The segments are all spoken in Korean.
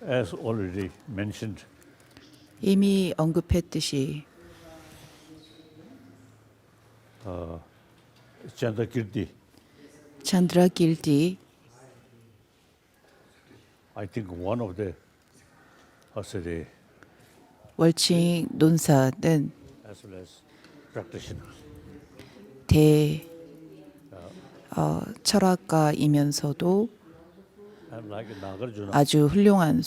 As already mentioned, 이미 언급했듯이 Chandrakirti, 찬드라길디 I think one of the 월칭 논사는 as well as practitioners. 철학가이면서도 And like Nagarjuna, 아주 훌륭한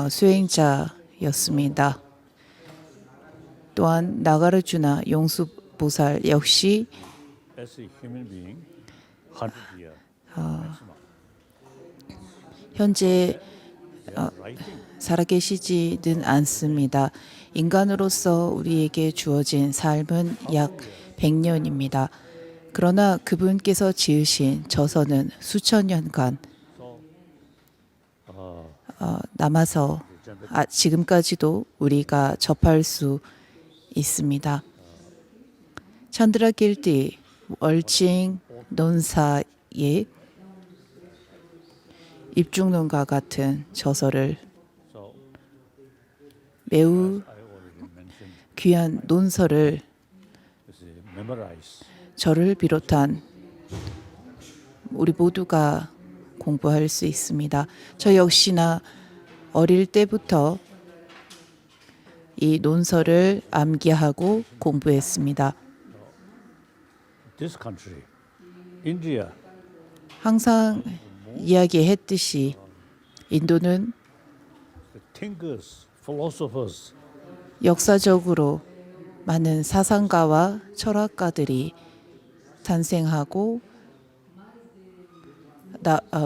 수행자였습니다. 또한 나가르주나 용수보살 역시 as a human being, 100 years maximum. 현재 They are writing. 살아계시지는 않습니다. 인간으로서 우리에게 주어진 삶은 약 100년입니다. 그러나 그분께서 지으신 저서는 수천 년간 남아서 지금까지도 우리가 접할 수 있습니다. 찬드라길디 월칭 논사의 입중론과 같은 저서를 So 매우 I already mentioned, 귀한 논서를 memorize. 저를 비롯한 우리 모두가 공부할 수 있습니다. 저 역시나 어릴 때부터 이 논서를 암기하고 공부했습니다. This country, India, 항상 이야기했듯이 인도는 the thinkers, philosophers, 역사적으로 많은 사상가와 철학가들이 탄생하고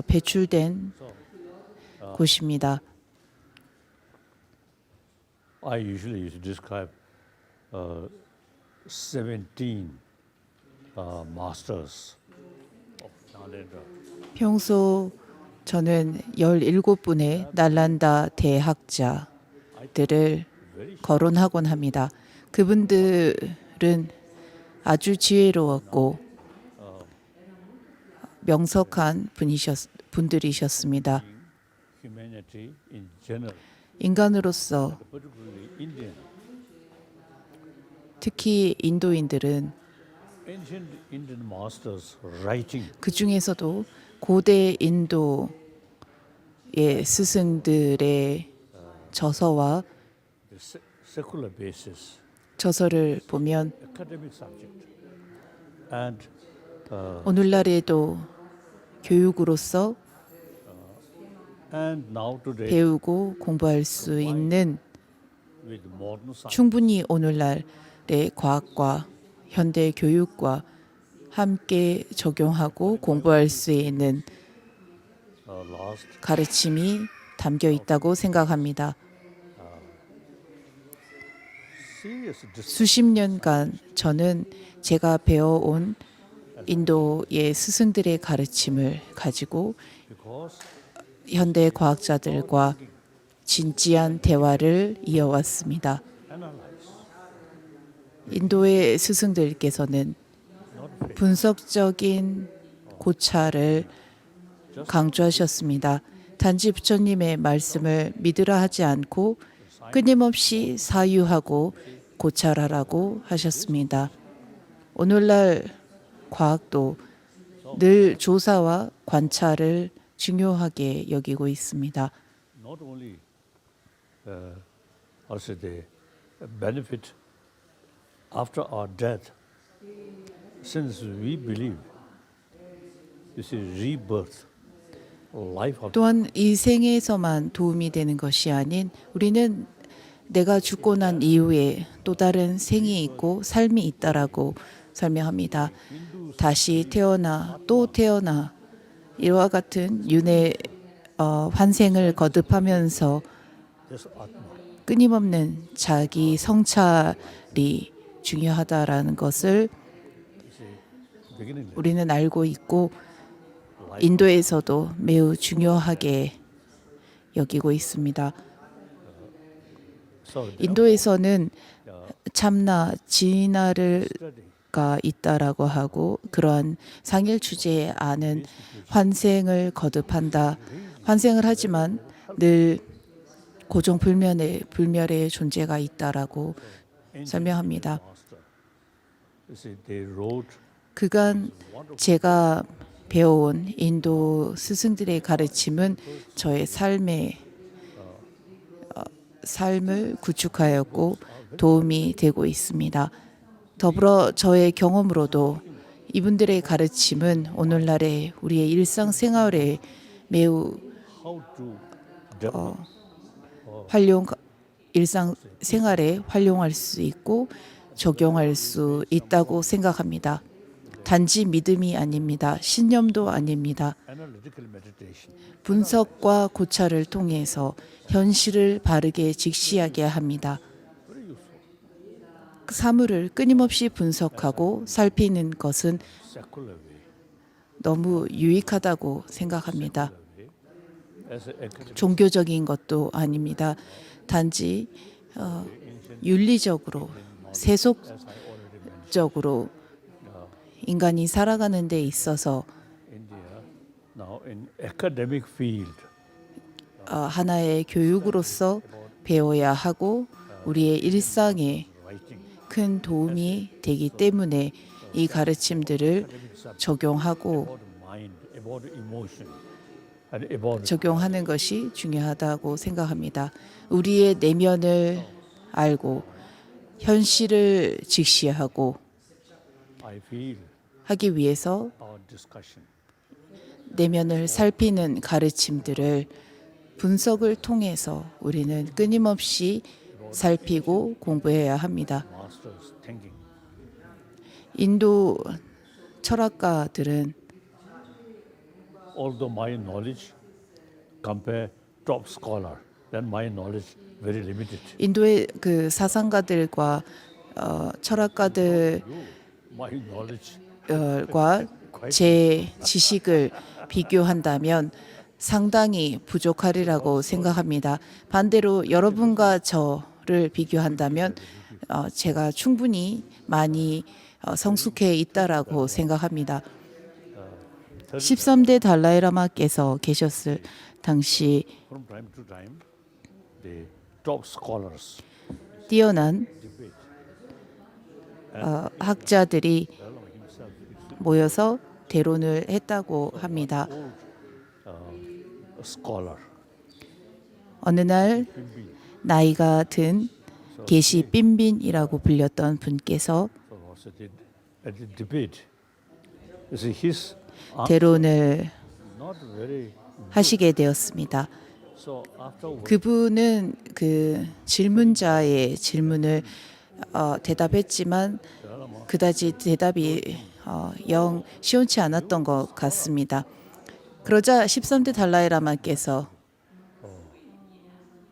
배출된 곳입니다. I usually used to describe 17 masters of Nalanda. 평소 저는 17분의 날란다 대학자들을 거론하곤 합니다. 그분들은 아주 지혜로웠고 명석한 분들이셨습니다. Humanity in general, 인간으로서 particularly Indian, 특히 인도인들은 ancient Indian masters writing 그 중에서도 고대 인도의 스승들의 저서와 the secular basis, 저서를 보면 academic subject, and 오늘날에도 교육으로서 now today 배우고 공부할 수 있는 with modern science, 충분히 오늘날의 과학과 현대 교육과 함께 적용하고 공부할 수 있는 last 가르침이 담겨 있다고 생각합니다. serious 수십 년간 저는 제가 배워온 인도의 스승들의 가르침을 가지고 because 현대 과학자들과 진지한 대화를 이어왔습니다. analyze, 인도의 스승들께서는 not faith. 분석적인 고찰을 강조하셨습니다. 단지 부처님의 말씀을 믿으라 하지 않고 끊임없이 사유하고 고찰하라고 하셨습니다. 오늘날 과학도 늘 조사와 관찰을 중요하게 여기고 있습니다. Not only also the benefit after our death, since we believe this is rebirth, life of 또한 이 생에서만 도움이 되는 것이 아닌 우리는 내가 죽고 난 이후에 또 다른 생이 있고 삶이 있다라고 설명합니다. 다시 태어나 또 태어나 이와 같은 환생을 거듭하면서 this atma. 끊임없는 자기 성찰이 중요하다라는 것을 Beginning 우리는 알고 있고 인도에서도 매우 중요하게 여기고 있습니다. so 인도에서는 참나, 진화를 study 가 있다라고 하고 그러한 상일 주제에 아는 환생을 거듭한다. 환생을 하지만 늘 고정 불멸의 존재가 있다라고 설명합니다. 그간 제가 배워온 인도 스승들의 가르침은 저의 삶을 구축하였고 도움이 되고 있습니다. 더불어 저의 경험으로도 이분들의 가르침은 오늘날의 우리의 일상생활에 매우 일상생활에 활용할 수 있고 적용할 수 있다고 생각합니다. 단지 믿음이 아닙니다. 신념도 아닙니다. 분석과 고찰을 통해서 현실을 바르게 직시하게 합니다. 사물을 끊임없이 분석하고 살피는 것은 너무 유익하다고 생각합니다. 종교적인 것도 아닙니다. 단지 윤리적으로, 세속적으로 인간이 살아가는 데 있어서 하나의 교육으로서 배워야 하고 우리의 일상에 큰 도움이 되기 때문에 이 가르침들을 적용하는 것이 중요하다고 생각합니다. 우리의 내면을 알고 현실을 직시하고 하기 위해서 내면을 살피는 가르침들을 분석을 통해서 우리는 끊임없이 살피고 공부해야 합니다. 인도 철학가들은 Although my knowledge compare top scholar, then my knowledge very limited. 인도의 그 사상가들과 철학가들과 My knowledge 제 지식을 비교한다면 상당히 부족하리라고 생각합니다. 반대로 여러분과 저를 비교한다면 제가 충분히 많이 성숙해 있다라고 생각합니다. 13대 달라이라마께서 계셨을 당시 from time to time, the top scholars 뛰어난 학자들이 모여서 대론을 했다고 합니다. scholar 어느 날 나이가 든 게시 빈빈이라고 불렸던 분께서 was at the debate. You see, his 대론을 not very. 하시게 되었습니다. So after 그분은 그 질문자의 질문을 대답했지만 그다지 대답이 영 시원치 않았던 것 같습니다. 그러자 13대 달라이라마께서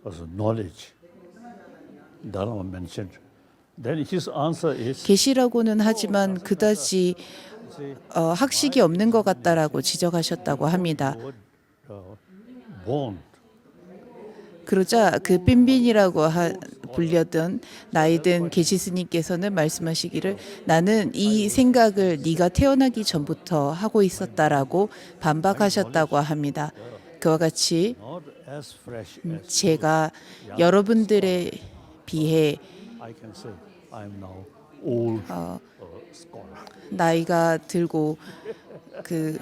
was knowledge, Dalai mentioned. Then his answer is 계시라고는 하지만 그다지 학식이 없는 것 같다라고 지적하셨다고 합니다. bond. 그러자 그 빈빈이라고 불렸던 나이든 계시 스님께서는 말씀하시기를 나는 이 생각을 네가 태어나기 전부터 하고 있었다라고 반박하셨다고 합니다. 그와 같이 Not as fresh as 제가 여러분들에 비해 I can say. I'm now old scholar. 나이가 들고 그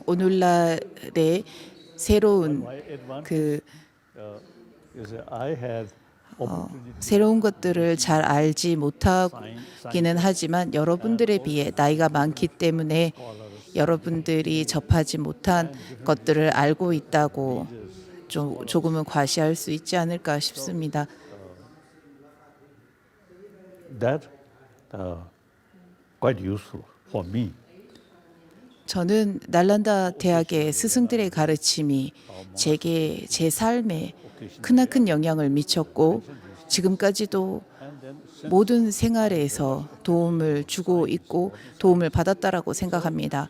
오늘날의 새로운 My advantage 그 is that I had opportunity. 새로운 것들을 잘 알지 못하기는 하지만 여러분들에 비해 나이가 많기 때문에 여러분들이 접하지 못한 것들을 알고 있다고 조금은 과시할 수 있지 않을까 싶습니다. That quite useful for me. 저는 날란다 대학의 스승들의 가르침이 제 삶에 크나큰 영향을 미쳤고 지금까지도 모든 생활에서 도움을 주고 있고 도움을 받았다라고 생각합니다.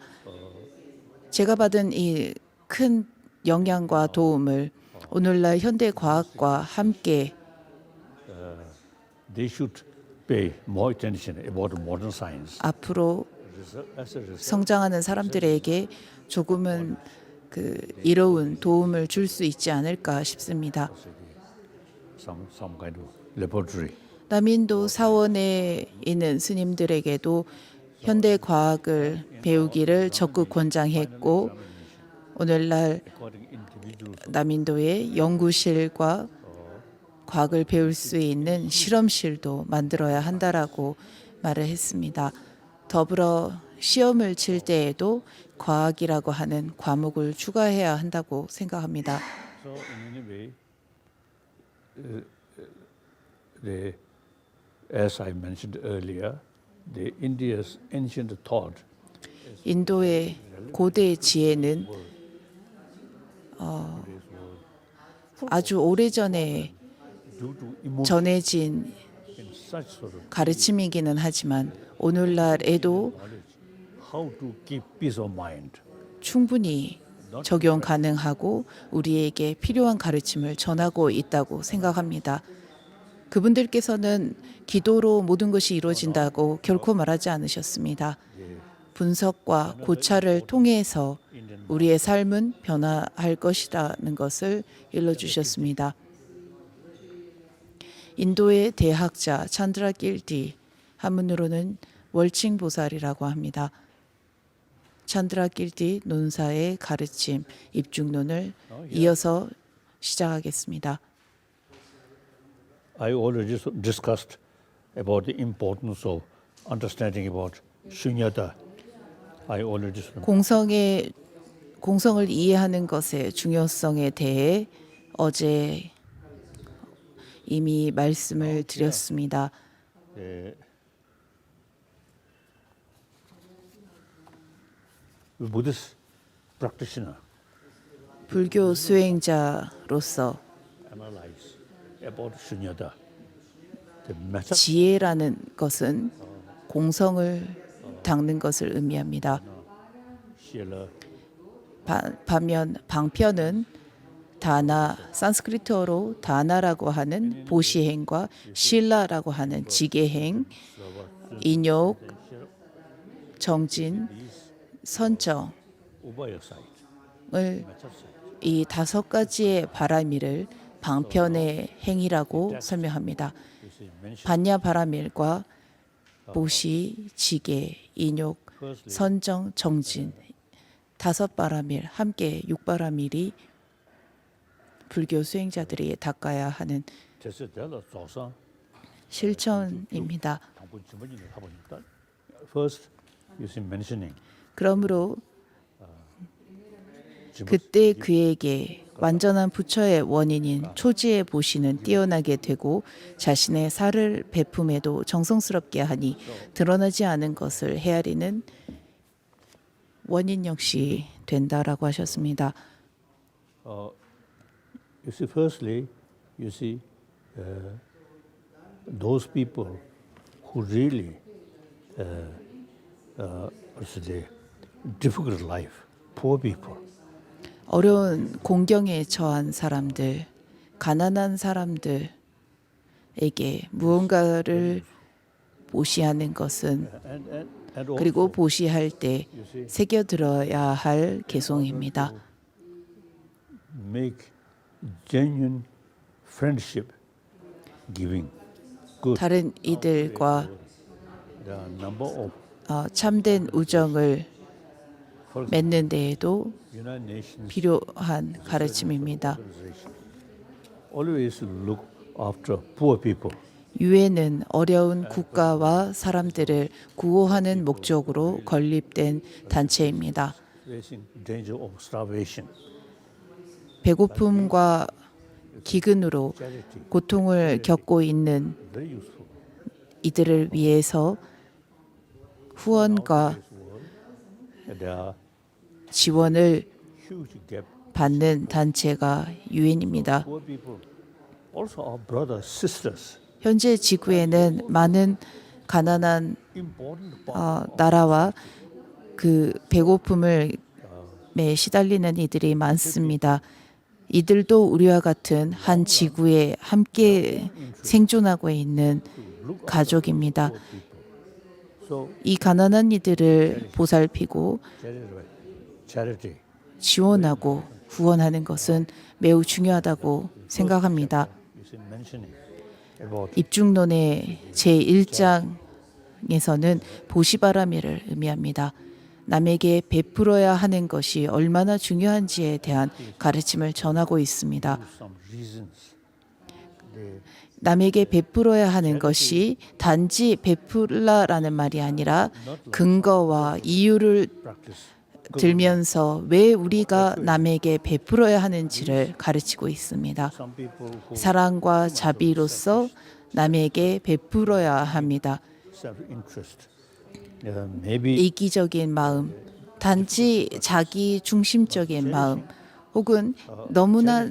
제가 받은 이 큰 영향과 도움을 오늘날 현대 과학과 함께 They should pay more attention about modern science. 앞으로 As a result, 성장하는 사람들에게 조금은 그 이로운 도움을 줄 수 있지 않을까 싶습니다. some kind of laboratory. 남인도 사원에 있는 스님들에게도 현대 과학을 배우기를 적극 권장했고 오늘날 According individuals, 남인도에 연구실과 과학을 배울 수 있는 실험실도 만들어야 한다라고 말을 했습니다. 더불어 시험을 칠 때에도 과학이라고 하는 과목을 추가해야 한다고 생각합니다. so in any way, the, as I mentioned earlier, the India's ancient thought 인도의 고대 지혜는 아주 오래전에 due to emotion 전해진 and such sort of 가르침이기는 하지만 오늘날에도 knowledge, how to keep peace of mind. 충분히 적용 가능하고 우리에게 필요한 가르침을 전하고 있다고 생각합니다. 그분들께서는 기도로 모든 것이 이루어진다고 결코 말하지 않으셨습니다. 분석과 고찰을 통해서 우리의 삶은 변화할 것이라는 것을 일러주셨습니다. 인도의 대학자 찬드라 길디, 한문으로는 월칭보살이라고 합니다. 찬드라 길디 논사의 가르침, 입중론을 이어서 시작하겠습니다. I already discussed about the importance of understanding about shunyata. I already 공성을 이해하는 것의 중요성에 대해 어제 이미 말씀을 드렸습니다. Buddhist practitioner 불교 수행자로서 analyze about shunyata. The method 지혜라는 것은 공성을 닦는 것을 의미합니다. Srila 반면 방편은 다나, 산스크리트어로 다나라고 하는 보시행과 실라라고 하는 지게행, 인욕, 정진, 선정을 Ubaya side, 이 다섯 가지의 바라밀을 방편의 행위라고 설명합니다. this is mentioned 반야 바라밀과 보시, 지게, 인욕, 선정, 정진 다섯 바라밀 함께 육 바라밀이 불교 수행자들이 닦아야 하는 제스대로 조사 실천입니다. 당분 주머니를 해보니까 first you see mentioning 그러므로 그때 그에게 완전한 부처의 원인인 초지의 보시는 뛰어나게 되고 자신의 살을 베품에도 정성스럽게 하니 드러나지 않은 것을 헤아리는 원인 역시 된다라고 하셨습니다. you see firstly you see those people who really what's the difficult life, poor people. 어려운 공경에 처한 사람들, 가난한 사람들에게 무언가를 보시하는 것은 And 그리고 also 보시할 때 새겨들어야 할 개송입니다. make genuine friendship giving good. 다른 이들과 There are a number of 참된 우정을 맺는 데에도 United Nations 필요한 가르침입니다. organization always look after poor people. 유엔은 어려운 국가와 사람들을 구호하는 목적으로 건립된 단체입니다. Facing danger of starvation. 배고픔과 기근으로 Charity, 고통을 겪고 있는 very useful. 이들을 위해서 후원과 There are 지원을 huge gap. 받는 단체가 유엔입니다. Poor people, also our brothers, sisters. 현재 지구에는 많은 가난한 Important part 나라와 그 배고픔을 시달리는 이들이 많습니다. 이들도 우리와 같은 한 지구에 함께 생존하고 있는 가족입니다. So 이 가난한 이들을 보살피고 charity. 지원하고 후원하는 것은 매우 중요하다고 생각합니다. You is mentioning about 입중론의 제1장에서는 보시바라미를 의미합니다. 남에게 베풀어야 하는 것이 얼마나 중요한지에 대한 가르침을 전하고 있습니다. some reasons. The 남에게 베풀어야 하는 것이 단지 베풀라라는 말이 아니라 근거와 이유를 practice 들면서 왜 우리가 남에게 베풀어야 하는지를 가르치고 있습니다. some people who 사랑과 자비로서 남에게 베풀어야 합니다. self-interest. Maybe 이기적인 마음, 단지 자기 중심적인 마음, 혹은 너무나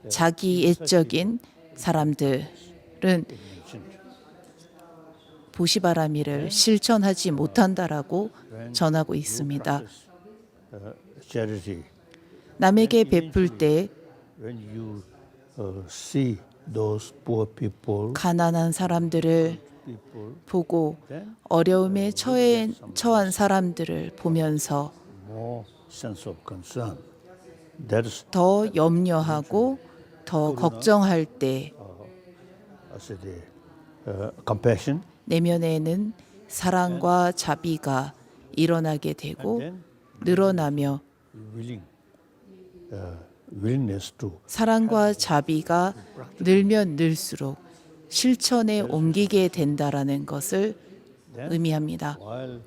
자기애적인 사람들은 mentioned 보시바라미를 실천하지 못한다라고 전하고 있습니다. charity. 남에게 베풀 때 When you see those poor people, 가난한 사람들을 people, 보고 then 어려움에 처한 사람들을 보면서 more sense of concern. That is, 더 염려하고 더 걱정할 때 I said, compassion. 내면에는 사랑과 자비가 일어나게 되고 Then 늘어나며 willingness to 사랑과 자비가 늘면 늘수록 실천에 옮기게 된다라는 것을 의미합니다. while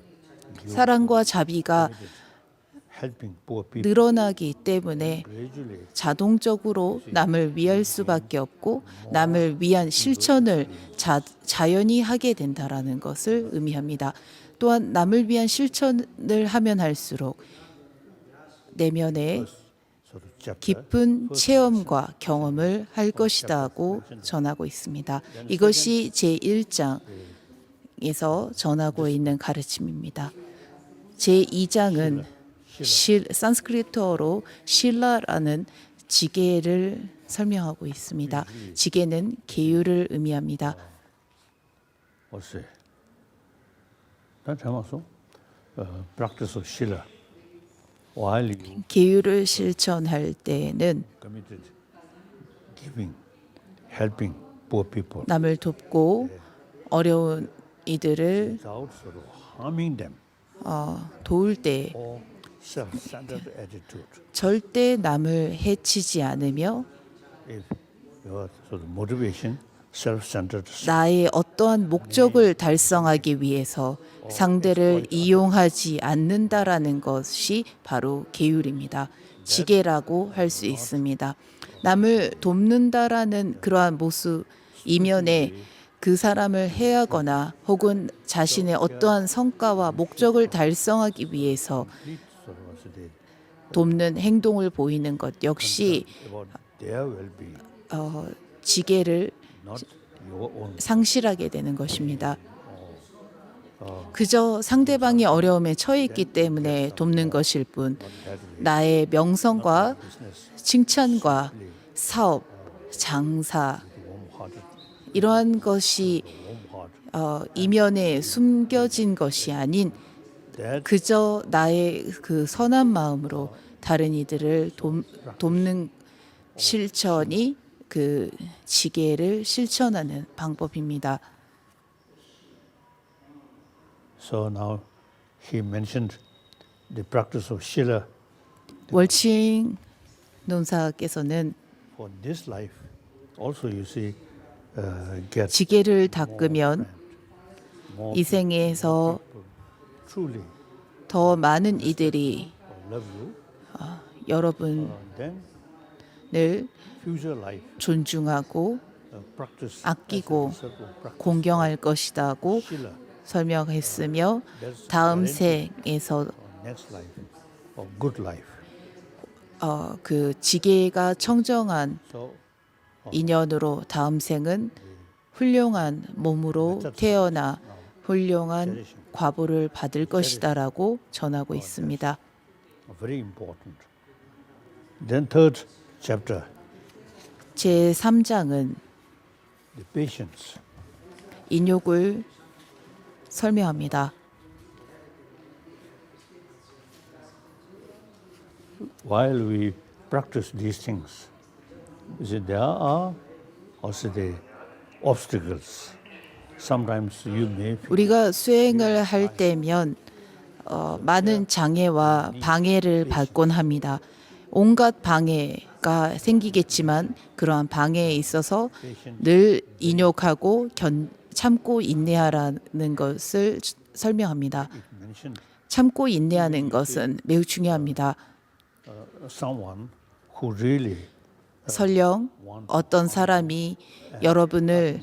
사랑과 자비가 helping poor people 늘어나기 때문에 gradually 자동적으로 남을 위할 수밖에 없고 남을 위한 실천을 자연히 하게 된다라는 것을 의미합니다. 또한 남을 위한 실천을 하면 할수록 내면에 sort of chapter 깊은 체험과 경험을 할 것이다고 전하고 있습니다. 이것이 제1장에서 전하고 있는 가르침입니다. 제2장은 산스크리트어로 실라라는 지게를 설명하고 있습니다. 지게는 계율을 의미합니다. what's it? That also practice of Shila. While you 계율을 실천할 때에는 committed giving, helping poor people 남을 돕고 어려운 이들을 without sort of harming them 도울 때 or self-centered attitude. 절대 남을 해치지 않으며 If your sort of motivation, self-centered, 나의 어떠한 목적을 달성하기 위해서 상대를 이용하지 않는다라는 것이 바로 계율입니다. 지게라고 할 수 있습니다. 남을 돕는다라는 그러한 모습 이면에 그 사람을 해하거나 혹은 자신의 어떠한 성과와 목적을 달성하기 위해서 sort of what's it, 돕는 행동을 보이는 것 역시 about their well-being, 지게를 not your own. 상실하게 되는 것입니다. 그저 상대방이 어려움에 처해 있기 때문에 돕는 것일 뿐 나의 명성과 칭찬과 사업, 장사 Warm-hearted, 이러한 것이 warm-hearted. 이면에 숨겨진 것이 아닌 That 그저 나의 그 선한 마음으로 다른 이들을 돕는 실천이 그 지게를 실천하는 방법입니다. so now he mentioned the practice of Shila 월칭 논사께서는 for this life. Also, you see, get 지게를 닦으면 more 이 생에서 truly 더 많은 이들이 love you. 여러분을 Then future life 존중하고 practice 아끼고 as a result of practice 공경할 것이다고 Shila. 설명했으며 다음 생에서 Next life or good life. 그 지게가 청정한 So 인연으로 다음 생은 훌륭한 몸으로 태어나 훌륭한 과보를 받을 것이다라고 전하고 있습니다. very important. Then third chapter, 제 3장은 the patience. 인욕을 설명합니다. While we practice these things, You see, there are also the obstacles. Sometimes you may feel 우리가 수행을 할 때면 많은 장애와 방해를 받곤 합니다. 온갖 방해가 생기겠지만 그러한 방해에 있어서 늘 인욕하고 참고 인내하라는 것을 설명합니다. mentioned 참고 인내하는 것은 매우 중요합니다. someone who really 설령 어떤 사람이 여러분을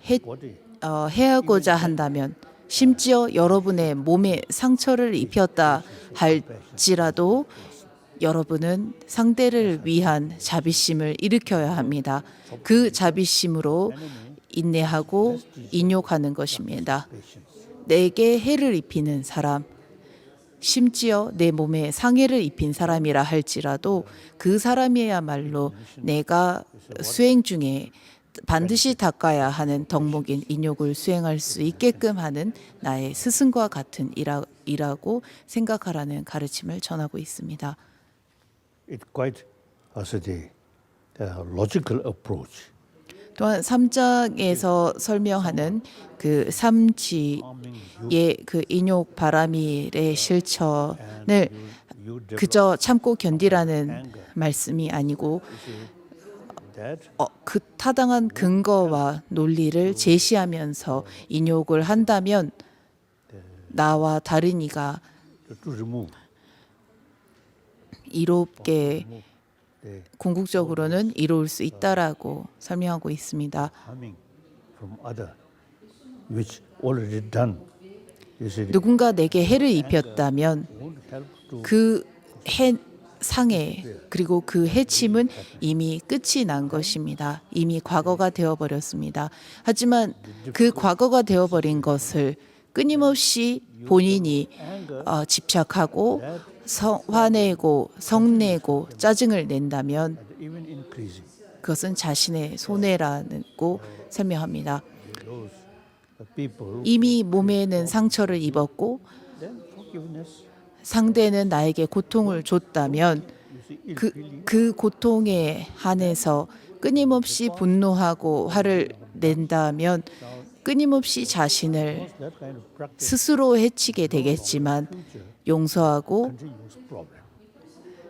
body 해하고자 한다면 심지어 여러분의 몸에 상처를 입혔다 할지라도 여러분은 상대를 위한 자비심을 일으켜야 합니다. 그 자비심으로 인내하고 인욕하는 것입니다. 내게 해를 입히는 사람, 심지어 내 몸에 상해를 입힌 사람이라 할지라도 그 사람이야말로 내가 수행 중에 반드시 닦아야 하는 덕목인 인욕을 수행할 수 있게끔 하는 나의 스승과 같은 이라고 생각하라는 가르침을 전하고 있습니다. it's quite also the logical approach. 또한 3장에서 설명하는 그 삼지의 그 인욕 바라밀의 실천을 그저 참고 견디라는 말씀이 아니고 That 그 타당한 근거와 논리를 제시하면서 인욕을 한다면 나와 다른 이가 to remove 이롭게 the 궁극적으로는 이로울 수 있다라고 설명하고 있습니다. harming from other, which already done. You see, 누군가 내게 해를 입혔다면 won't help to 그 상해 그리고 그 해침은 이미 끝이 난 것입니다. 이미 과거가 되어버렸습니다. 하지만 그 과거가 되어버린 것을 끊임없이 본인이 집착하고 화내고 성내고 짜증을 낸다면 even increasing 그것은 자신의 손해라고 설명합니다. those people, 이미 몸에는 상처를 입었고 then forgiveness. 상대는 나에게 고통을 줬다면 그 고통에 한해서 끊임없이 분노하고 화를 낸다면 끊임없이 자신을 That kind of practice 스스로 해치게 되겠지만 용서하고 continuous problem.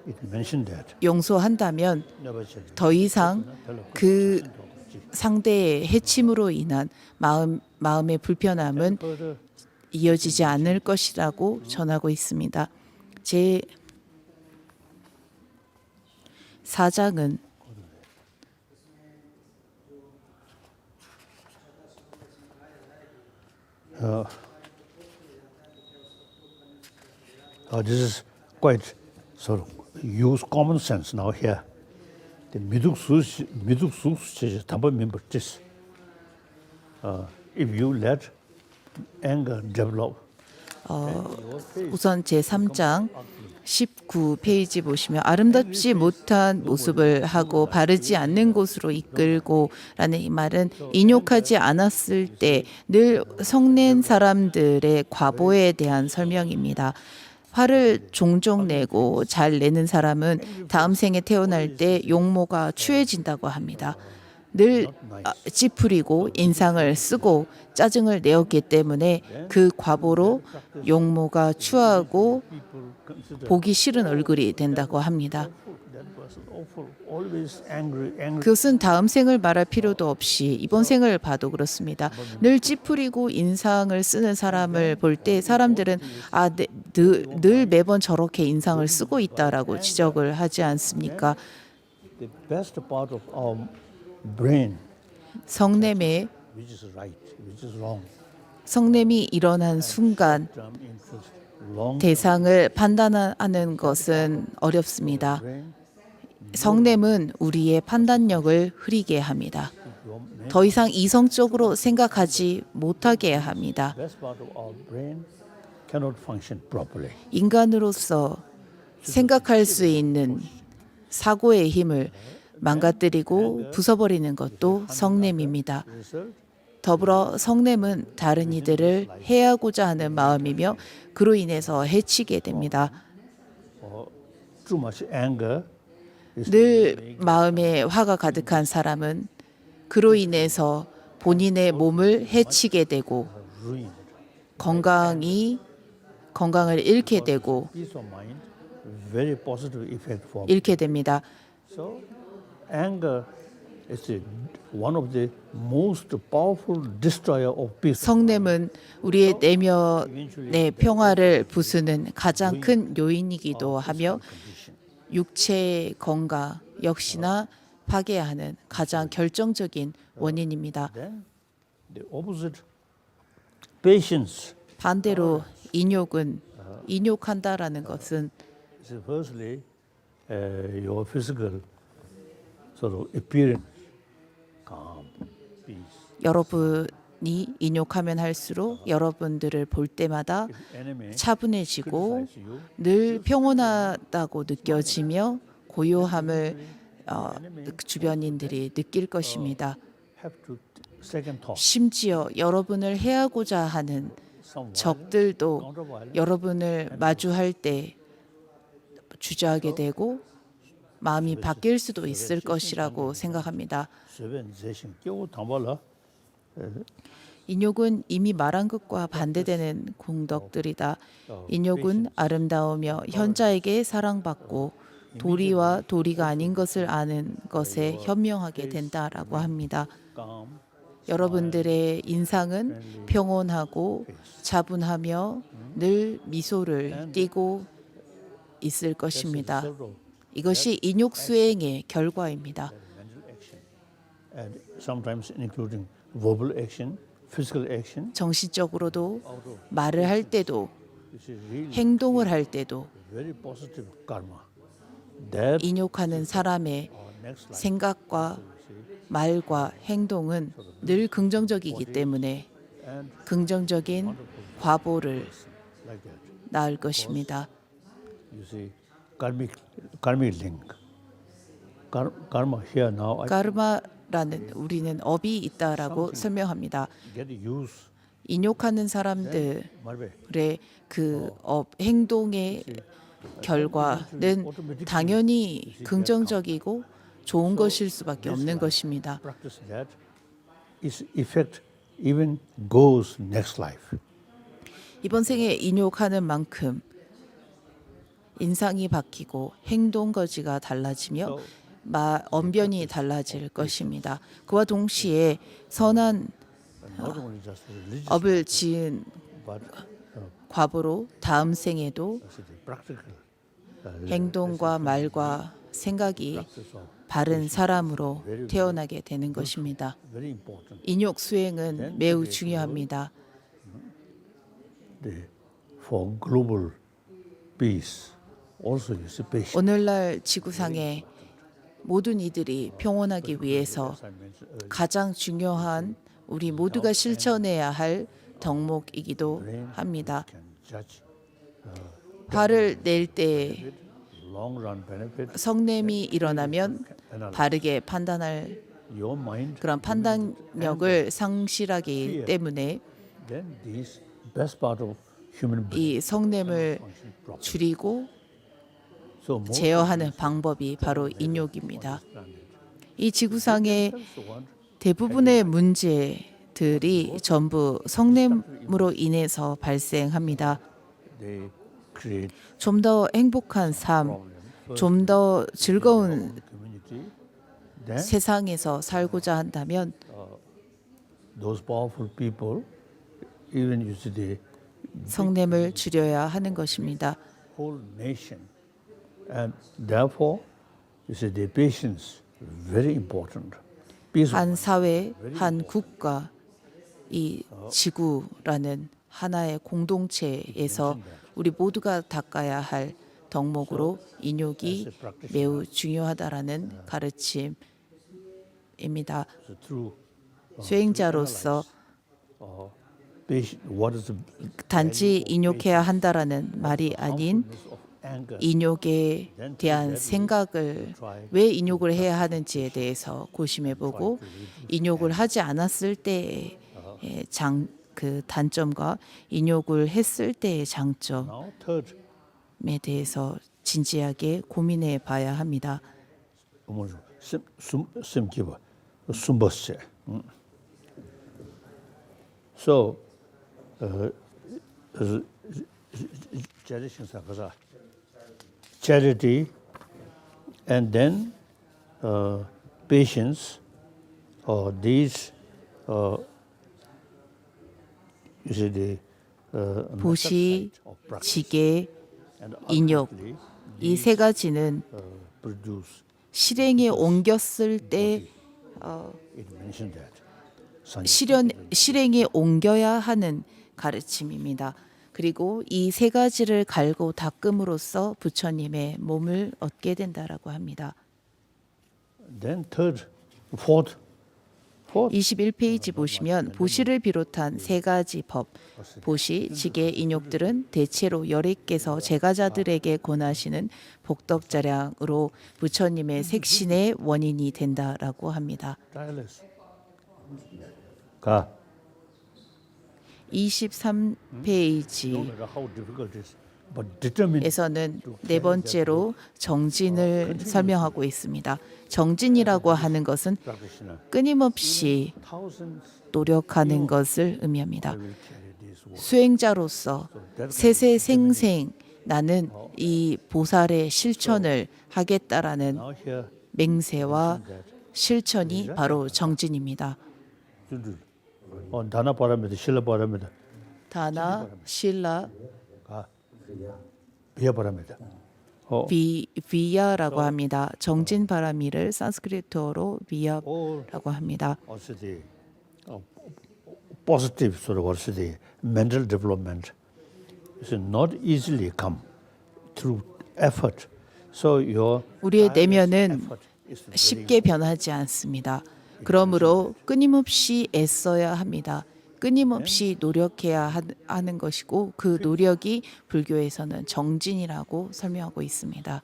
It mentioned that. 용서한다면 Never shall 더 이상 그 상대의 해침으로 인한 마음의 불편함은 further 이어지지 않을 것이라고 전하고 있습니다. 제 4장은 this is quite sort of use common sense now here. The miduk su tampa member this. If you let anger develop, 우선 제 3장 19페이지 보시면 아름답지 못한 모습을 하고 바르지 않는 곳으로 이끌고라는 이 말은 인욕하지 않았을 때 늘 성낸 사람들의 과보에 대한 설명입니다. 화를 종종 내고 잘 내는 사람은 다음 생에 태어날 때 용모가 추해진다고 합니다. 늘 찌푸리고 인상을 쓰고 짜증을 내었기 때문에 그 과보로 용모가 추하고 people consider 보기 싫은 얼굴이 된다고 합니다. that person awful, always angry. 그것은 다음 생을 말할 필요도 없이 이번 생을 봐도 그렇습니다. 늘 찌푸리고 인상을 쓰는 사람을 볼 때 사람들은 늘 매번 저렇게 인상을 쓰고 있다라고 지적을 하지 않습니까? The best part of our brain, 성냄의 which is right, which is wrong, 성냄이 일어난 순간 term interest, long 대상을 판단하는 것은 어렵습니다. brain, 성냄은 우리의 판단력을 흐리게 합니다. 더 이상 이성적으로 생각하지 못하게 합니다. best part of our brain cannot function properly. 인간으로서 생각할 수 있는 사고의 힘을 망가뜨리고 부숴버리는 것도 성냄입니다. Result, 더불어 성냄은 다른 이들을 해하고자 하는 마음이며 그로 인해서 해치게 됩니다. too much anger 늘 마음에 화가 가득한 사람은 그로 인해서 본인의 몸을 해치게 되고 ruined. 건강을 잃게 되고 Peace of mind, very positive effect for. 잃게 됩니다. So, anger is one of the most powerful destroyer of peace. 성냄은 우리의 내면의 평화를 부수는 가장 큰 요인이기도 하며 Condition. 육체 건강 역시나 파괴하는 가장 결정적인 원인입니다. Then the opposite, patience. 반대로 인욕한다라는 것은 Is firstly your physical sort of appearance, calm, peace. 여러분이 인욕하면 할수록 여러분들을 볼 때마다 Enemy 차분해지고 criticize you, 늘 평온하다고 느껴지며 고요함을 주변인들이 느낄 것입니다. have to second thought. 심지어 여러분을 해하고자 하는 Some 적들도 counter violence. 여러분을 마주할 때 주저하게 되고 마음이 바뀔 수도 있을 것이라고 생각합니다. Civilization 겨우 담발라. 인욕은 이미 말한 것과 반대되는 공덕들이다. 인욕은 아름다우며 현자에게 사랑받고 도리와 도리가 아닌 것을 아는 것에 현명하게 된다라고 합니다. Calm, 여러분들의 인상은 평온하고 차분하며 늘 미소를 띠고 있을 것입니다. sort of 이것이 인욕 수행의 결과입니다. mental action, and sometimes including verbal action, physical action. 정신적으로도 말을 할 때도 This is really 행동을 할 때도 very positive karma. That 인욕하는 사람의 next life. 생각과 말과 행동은 늘 긍정적이기 때문에 And 긍정적인 과보를 like that. 낳을 것입니다. You see, karmic link. Karma here now. I 까르마라는 우리는 업이 있다라고 설명합니다. get used. 인욕하는 사람들의 말베. 그 행동의 결과는 당연히 긍정적이고 좋은 것일 수밖에 없는 것입니다. Practice that. Its effect even goes next life. 이번 생에 인욕하는 만큼 인상이 바뀌고 행동 거지가 달라지며 언변이 달라질 것입니다. 그와 동시에 선한 Not only just religious, 업을 지은 but 과보로 다음 생에도 practical 행동과 말과 생각이 practice of 바른 사람으로 태어나게 되는 것입니다. very important. 인욕 수행은 매우 중요합니다. For global peace, also you see patience. 오늘날 지구상의 모든 이들이 평온하기 위해서 As I mentioned earlier, 가장 중요한 우리 모두가 실천해야 할 덕목이기도 합니다. can judge 화를 낼 때 long run benefit. 성냄이 일어나면 바르게 판단할 Your mind, 그런 판단력을 상실하기 때문에 then these best part of human being 이 성냄을 function properly. 줄이고 So most 제어하는 방법이 바로 인욕입니다. planet. 이 지구상의 So what? 대부분의 문제들이 전부 성냄으로 인해서 발생합니다. They create 좀 더 행복한 삶, problem. 좀 더 즐거운 Community. Then 세상에서 살고자 한다면 those powerful people, even you see the 성냄을 줄여야 하는 것입니다. whole nation, and therefore you see the patience very important. Peace. 한 사회, 한 국가, 이 지구라는 하나의 공동체에서 우리 모두가 닦아야 할 덕목으로 인욕이 매우 중요하다라는 가르침입니다. So through 수행자로서 patient, what is the 단지 인욕해야 한다라는 말이 아닌 of anger? 인욕에 대한 생각을 왜 인욕을 해야 하는지에 대해서 고심해보고 인욕을 하지 않았을 때의 그 단점과 인욕을 했을 때의 장점에 Now third, 대해서 진지하게 고민해 봐야 합니다. 뭐 심기버 숨버스. So charity and then patience or these you see the 보시, of practice 지계, and 인욕 ultimately 이 세 가지는 produce 실행에 옮겼을 때 it mentioned that 실행에 옮겨야 하는 가르침입니다. 그리고 이 세 가지를 갈고 닦음으로써 부처님의 몸을 얻게 된다라고 합니다. then fourth 21페이지 보시면 보시를 비롯한 세 가지 법, 보시, 지계, 인욕들은 대체로 열애께서 제가자들에게 권하시는 복덕자량으로 부처님의 색신의 원인이 된다라고 합니다. tireless 가 23페이지 no matter how difficult it is but determined 에서는 네 번째로 정진을 설명하고 있습니다. 정진이라고 하는 것은 practitioner 끊임없이 thousands 노력하는 것을 의미합니다. will carry this work 수행자로서 세세생생 나는 이 보살의 실천을 하겠다라는 now here 맹세와 실천이 바로 정진입니다. 다나 바랍니다 실라 바랍니다 다나, 실라, 가 비야 바랍니다 비야라고 합니다. 정진 바라미를 산스크리트어로 비야라고 합니다. also the positive sort of also the mental development is not easily come through effort. So your 우리의 내면은 effort is very 쉽게 변하지 않습니다. 그러므로 끊임없이 애써야 합니다. 끊임없이 노력해야 하는 것이고 그 노력이 불교에서는 정진이라고 설명하고 있습니다.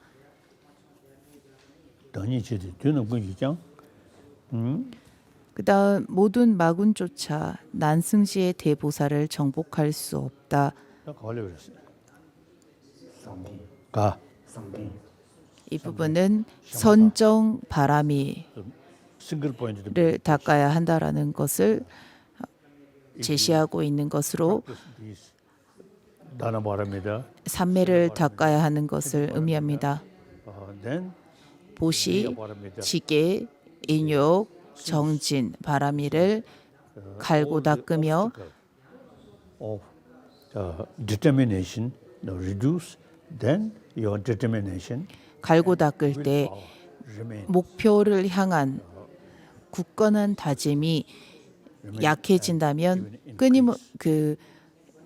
당연히 되는 분이죠. 그다음 모든 마군조차 난승시의 대보살을 정복할 수 없다. 가 이 부분은 선정 바라미를 싱글 포인트 닦아야 한다라는 것을 제시하고 있는 것으로 다나 바랍니다. 삼매를 닦아야 하는 것을 의미합니다. Then 보시, 지계, 인욕, 정진, 바라미를 갈고 닦으며 of determination reduce then your determination 갈고 닦을 때 remain 목표를 향한 굳건한 다짐이 약해진다면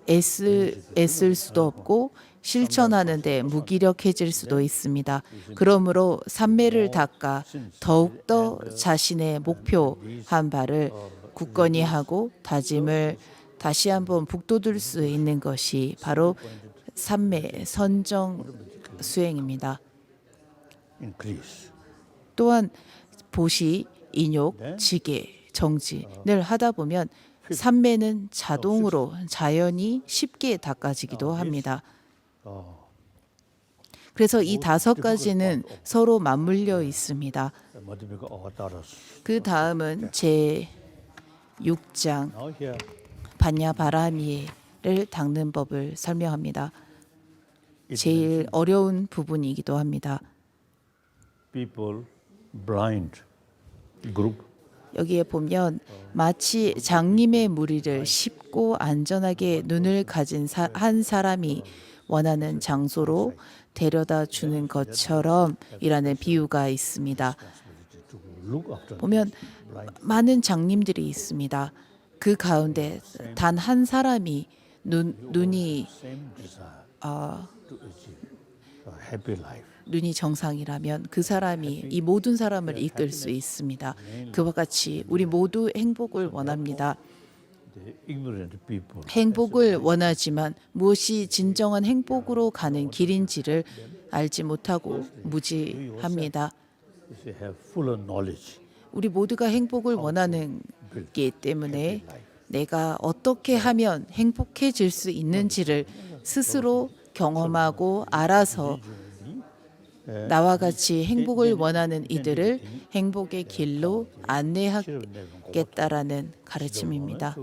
애쓸 수도 없고 실천하는데 무기력해질 수도 있습니다. 그러므로 삼매를 닦아 더욱더 자신의 목표한 바를 굳건히 하고 다짐을 다시 한번 북돋을 수 있는 것이 바로 삼매 선정 수행입니다. increase. 또한 보시, 인욕, 지계, 정진을 하다 보면 삼매는 자동으로 자연히 쉽게 닦아지기도 합니다. 그래서 이 다섯 가지는 서로 맞물려 있습니다. 그 다음은 제 6장 Now here 반야 바라미를 닦는 법을 설명합니다. 제일 어려운 부분이기도 합니다. people blind group 여기에 보면 마치 장님의 무리를 쉽고 안전하게 눈을 가진 한 사람이 원하는 장소로 데려다 주는 것처럼 이라는 비유가 있습니다. to look after 보면 많은 장님들이 있습니다. 그 가운데 단 한 사람이 눈이 same desire to achieve a happy life. 눈이 정상이라면 그 사람이 이 모든 사람을 이끌 수 있습니다. 그와 같이 우리 모두 행복을 원합니다. The ignorant people 행복을 원하지만 무엇이 진정한 행복으로 가는 길인지를 알지 못하고 무지합니다. if they have fuller knowledge 우리 모두가 행복을 원하는 기 때문에 내가 어떻게 하면 행복해질 수 있는지를 스스로 경험하고 알아서 나와 같이 행복을 원하는 이들을 행복의 길로 안내하겠다라는 가르침입니다.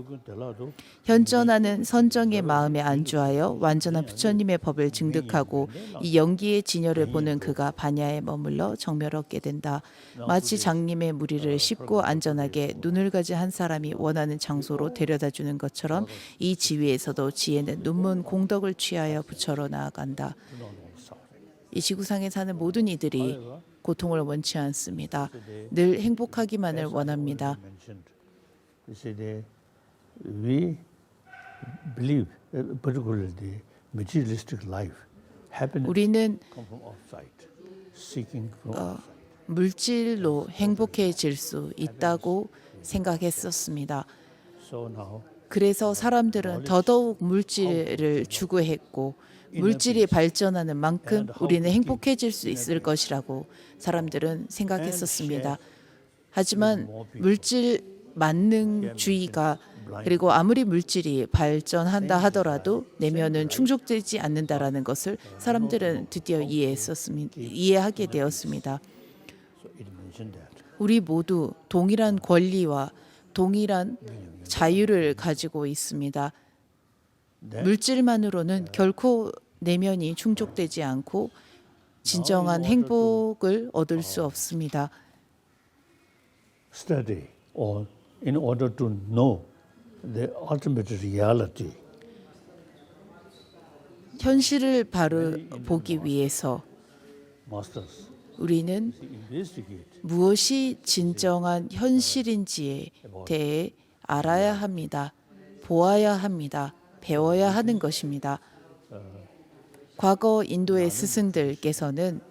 현존하는 선정의 마음에 안주하여 완전한 부처님의 법을 증득하고 이 영기의 진열을 보는 그가 반야에 머물러 정멸을 얻게 된다. 마치 장님의 무리를 쉽고 안전하게 눈을 가진 한 사람이 원하는 장소로 데려다주는 것처럼 이 지위에서도 지혜는 눈먼 공덕을 취하여 부처로 나아간다. 이 지구상에 사는 모든 이들이 고통을 원치 않습니다. 늘 행복하기만을 원합니다. We believe, particularly the materialistic life, happiness 우리는 comes from outside, seeking from outside. 물질로 행복해질 수 있다고 생각했었습니다. So now, 그래서 사람들은 더더욱 물질을 추구했고 물질이 발전하는 만큼 우리는 행복해질 수 있을 것이라고 사람들은 생각했었습니다. 하지만 물질 만능주의가 그리고 아무리 물질이 발전한다 하더라도 내면은 충족되지 않는다라는 것을 사람들은 드디어 이해하게 되었습니다. so it mentioned that. 우리 모두 동일한 권리와 동일한 자유를 가지고 있습니다. 물질만으로는 결코 내면이 충족되지 않고 진정한 행복을 얻을 수 없습니다. Study, or in order to know the ultimate reality, 현실을 바로 보기 위해서 masters 우리는 investigate 무엇이 진정한 현실인지에 대해 알아야 합니다. 보아야 합니다. 배워야 하는 것입니다. 과거 인도의 스승들께서는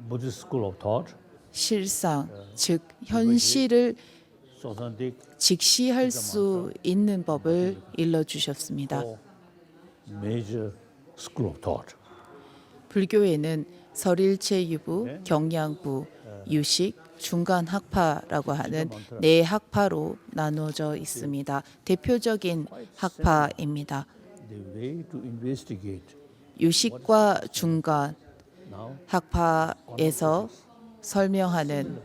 Buddhist school of thought, 실상, 즉 현실을 Sosandik 직시할 수 있는 법을 일러주셨습니다. major school of thought. 불교에는 설일체유부, 경양부, 유식, 중간학파라고 하는 네 학파로 나누어져 있습니다. 대표적인 학파입니다. The way to investigate 유식과 중간 now 학파에서 설명하는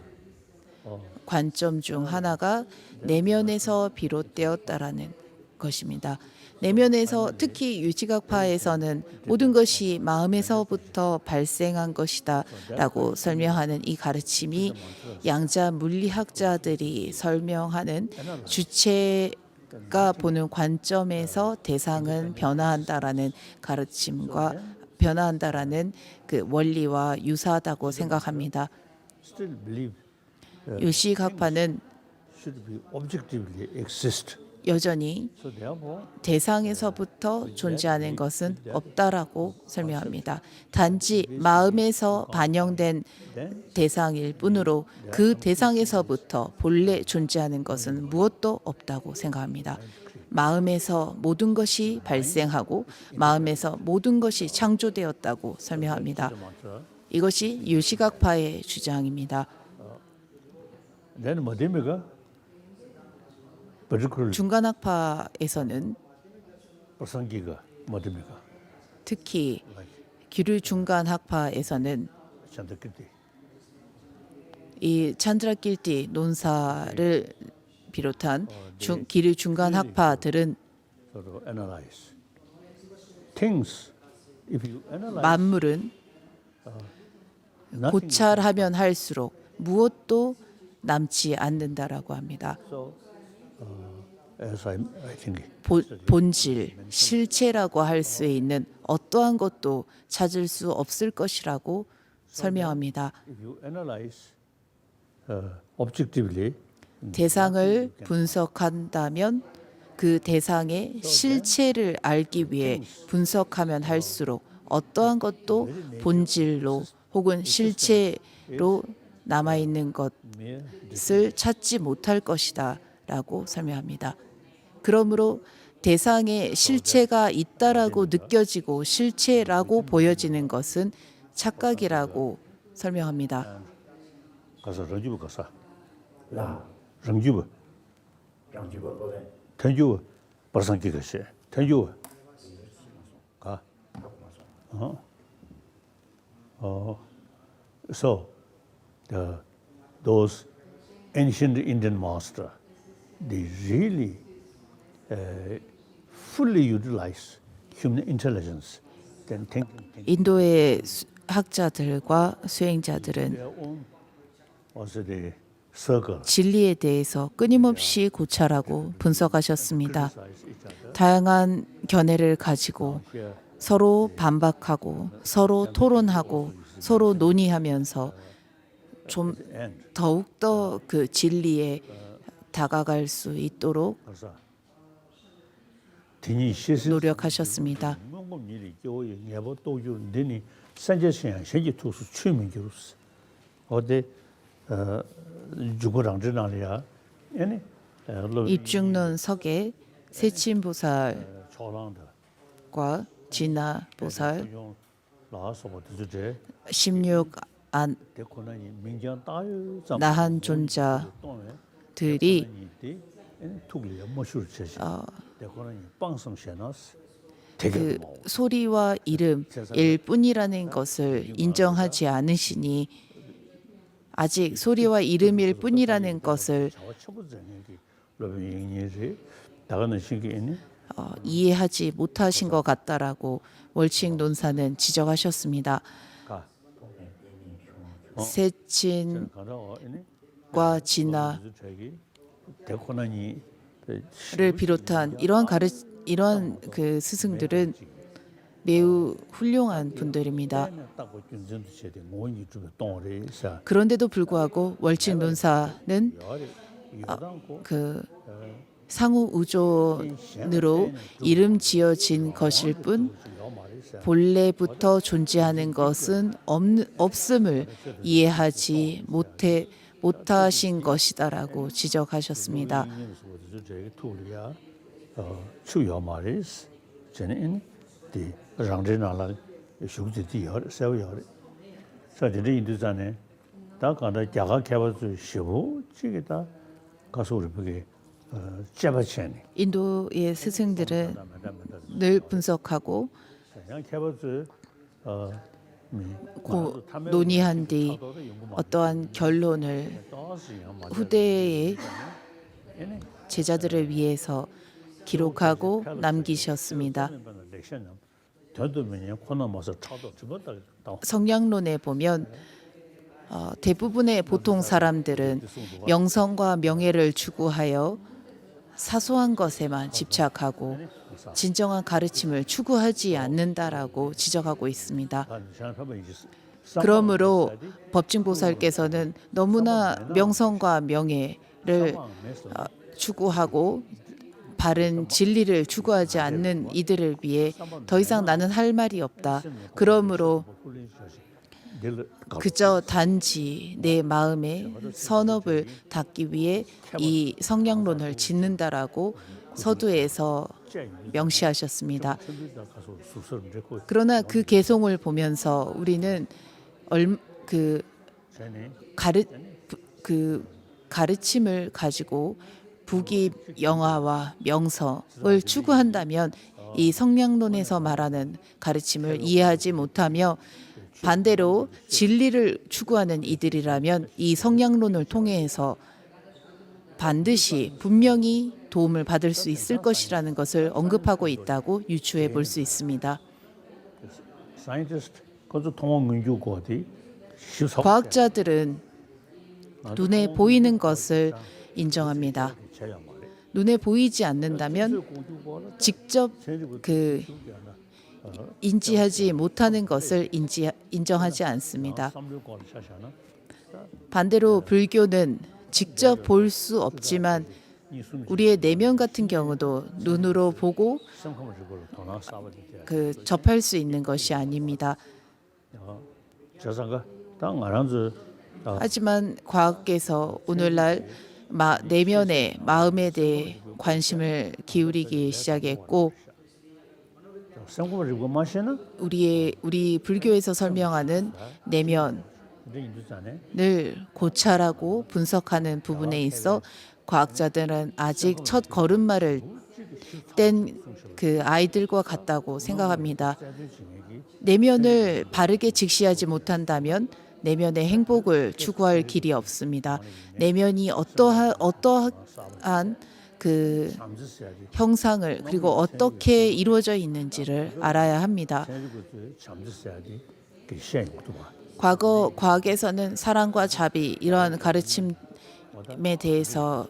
관점 중 하나가 내면에서 비롯되었다라는 것입니다. 내면에서 특히 유식학파에서는 모든 것이 마음에서부터 발생한 것이다라고 설명하는 이 가르침이 양자 물리학자들이 설명하는 주체가 보는 관점에서 대상은 변화한다라는 가르침과 변화한다라는 그 원리와 유사하다고 생각합니다. still believe 유식학파는 should be objectively exist. 여전히 So therefore, 대상에서부터 존재하는 것은 없다라고 설명합니다. 단지 마음에서 반영된 대상일 뿐으로 그 대상에서부터 본래 존재하는 것은 무엇도 없다고 생각합니다. 마음에서 모든 것이 발생하고 마음에서 모든 것이 창조되었다고 설명합니다. 이것이 유식학파의 주장입니다. then madhyamika, particularly 중간학파에서는 prasangika madhyamika, 특히 기류 중간학파에서는 Chandrakirti, 이 찬드라길티 논사를 비롯한 기류 중간학파들은 sort of analyze things. If you analyze, 만물은 nothing. 고찰하면 할수록 무엇도 남지 않는다라고 합니다. So, as I think, 본질, 실체라고 할 수 있는 어떠한 것도 찾을 수 없을 것이라고 설명합니다. if you analyze objectively, 대상을 분석한다면 그 대상의 실체를 알기 위해 분석하면 할수록 어떠한 것도 본질로 혹은 실체로 남아있는 mere 것을 찾지 못할 것이다 라고 설명합니다. 그러므로 대상에 실체가 있다라고 느껴지고 실체라고 보여지는 것은 착각이라고 설명합니다. 가서 런주부 가서 là 런주부 rằng chỉ có thể ten주 prasangika 가시 ten주 가 So those ancient Indian masters, they really fully utilize human intelligence, then thinking 인도의 학자들과 수행자들은 their own also the circle, 진리에 대해서 끊임없이 고찰하고 분석하셨습니다. criticize each other. 다양한 견해를 가지고 Here, 서로 반박하고 서로 토론하고 서로 논의하면서 좀 and 더욱더 그 진리에 다가갈 수 있도록 also 등이 시스 노력하셨습니다. 뭔가 미리 교회 예보 도주 되니 산재시행 세계 투수 취민 교수 어디 주고랑지나리아 아니 입중론 석에 세친보살과 초랑다 진화보살 용 라서부터 이제 16 대코나니 민경 따유 나한 존자들이 투글이 뭐슈르 체시 대코나니 빵성셔나스 그 되게 소리와 이름일 뿐이라는 것을 인정하지 않으시니 아직 소리와 이름일 뿐이라는 것을 이해하지 못하신 것 같다라고 월칭 논사는 지적하셨습니다. 세친과 진화를 비롯한 이러한 그 스승들은 매우 훌륭한 분들입니다. 그런데도 불구하고 월칭 논사는 그 상호 우존으로 이름 지어진 것일 뿐 본래부터 존재하는 것은 없음을 이해하지 못하신 것이다라고 지적하셨습니다. 인도의 스승들은 늘 분석하고 논의한 뒤 어떠한 결론을 후대의 제자들을 위해서 기록하고 남기셨습니다. 성량론에 보면 대부분의 보통 사람들은 명성과 명예를 추구하여 사소한 것에만 집착하고 진정한 가르침을 추구하지 않는다라고 지적하고 있습니다. 그러므로 법증보살께서는 너무나 명성과 명예를 추구하고 바른 진리를 추구하지 않는 이들을 위해 더 이상 나는 할 말이 없다. 그러므로 그저 단지 내 마음의 선업을 닦기 위해 이 성량론을 짓는다라고 서두에서 명시하셨습니다. 그러나 그 개송을 보면서 우리는 그 가르침을 가지고 부귀 영화와 명성을 추구한다면 이 성량론에서 말하는 가르침을 이해하지 못하며 반대로 진리를 추구하는 이들이라면 이 성량론을 통해서 반드시 분명히 도움을 받을 수 있을 것이라는 것을 언급하고 있다고 유추해 볼 수 있습니다. 과학자들은 눈에 보이는 것을 인정합니다. 눈에 보이지 않는다면 직접 그 인지하지 못하는 것을 인정하지 않습니다. 반대로 불교는 직접 볼 수 없지만 우리의 내면 같은 경우도 눈으로 보고 그 접할 수 있는 것이 아닙니다. 하지만 과학계에서 오늘날 내면의 마음에 대해 관심을 기울이기 시작했고 우리 불교에서 설명하는 내면을 고찰하고 분석하는 부분에 있어 과학자들은 아직 첫 걸음마를 뗀 그 아이들과 같다고 생각합니다. 내면을 바르게 직시하지 못한다면 내면의 행복을 추구할 길이 없습니다. 내면이 어떠한 그 형상을 그리고 어떻게 이루어져 있는지를 알아야 합니다. 과학에서는 사랑과 자비 이러한 가르침에 대해서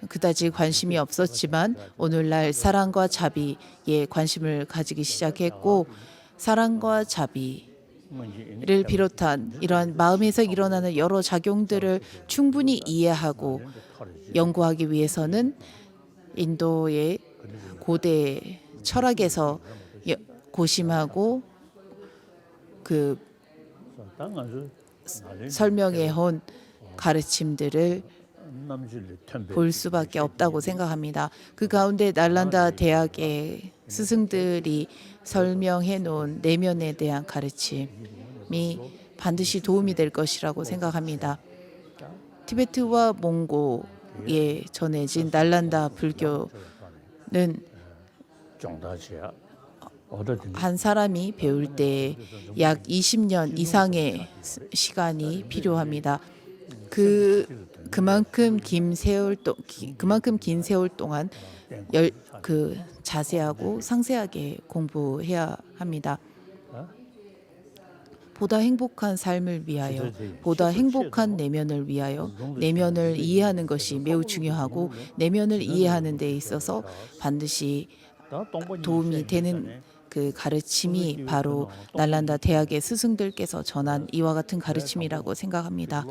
그다지 관심이 없었지만 오늘날 사랑과 자비에 관심을 가지기 시작했고 사랑과 자비를 비롯한 이러한 마음에서 일어나는 여러 작용들을 충분히 이해하고 연구하기 위해서는 인도의 고대 철학에서 고심하고 그 설명해온 가르침들을 볼 수밖에 없다고 생각합니다. 그 가운데 날란다 대학의 스승들이 설명해 놓은 내면에 대한 가르침이 반드시 도움이 될 것이라고 생각합니다. 티베트와 몽고에 전해진 날란다 불교는 한 사람이 배울 때 약 20년 이상의 시간이 필요합니다. 그만큼 긴 세월 동안 자세하고 상세하게 공부해야 합니다. 보다 행복한 삶을 위하여, 보다 행복한 내면을 위하여 내면을 이해하는 것이 매우 중요하고 내면을 이해하는 데 있어서 반드시 도움이 되는 그 가르침이 바로 날란다 대학의 스승들께서 전한 이와 같은 가르침이라고 생각합니다.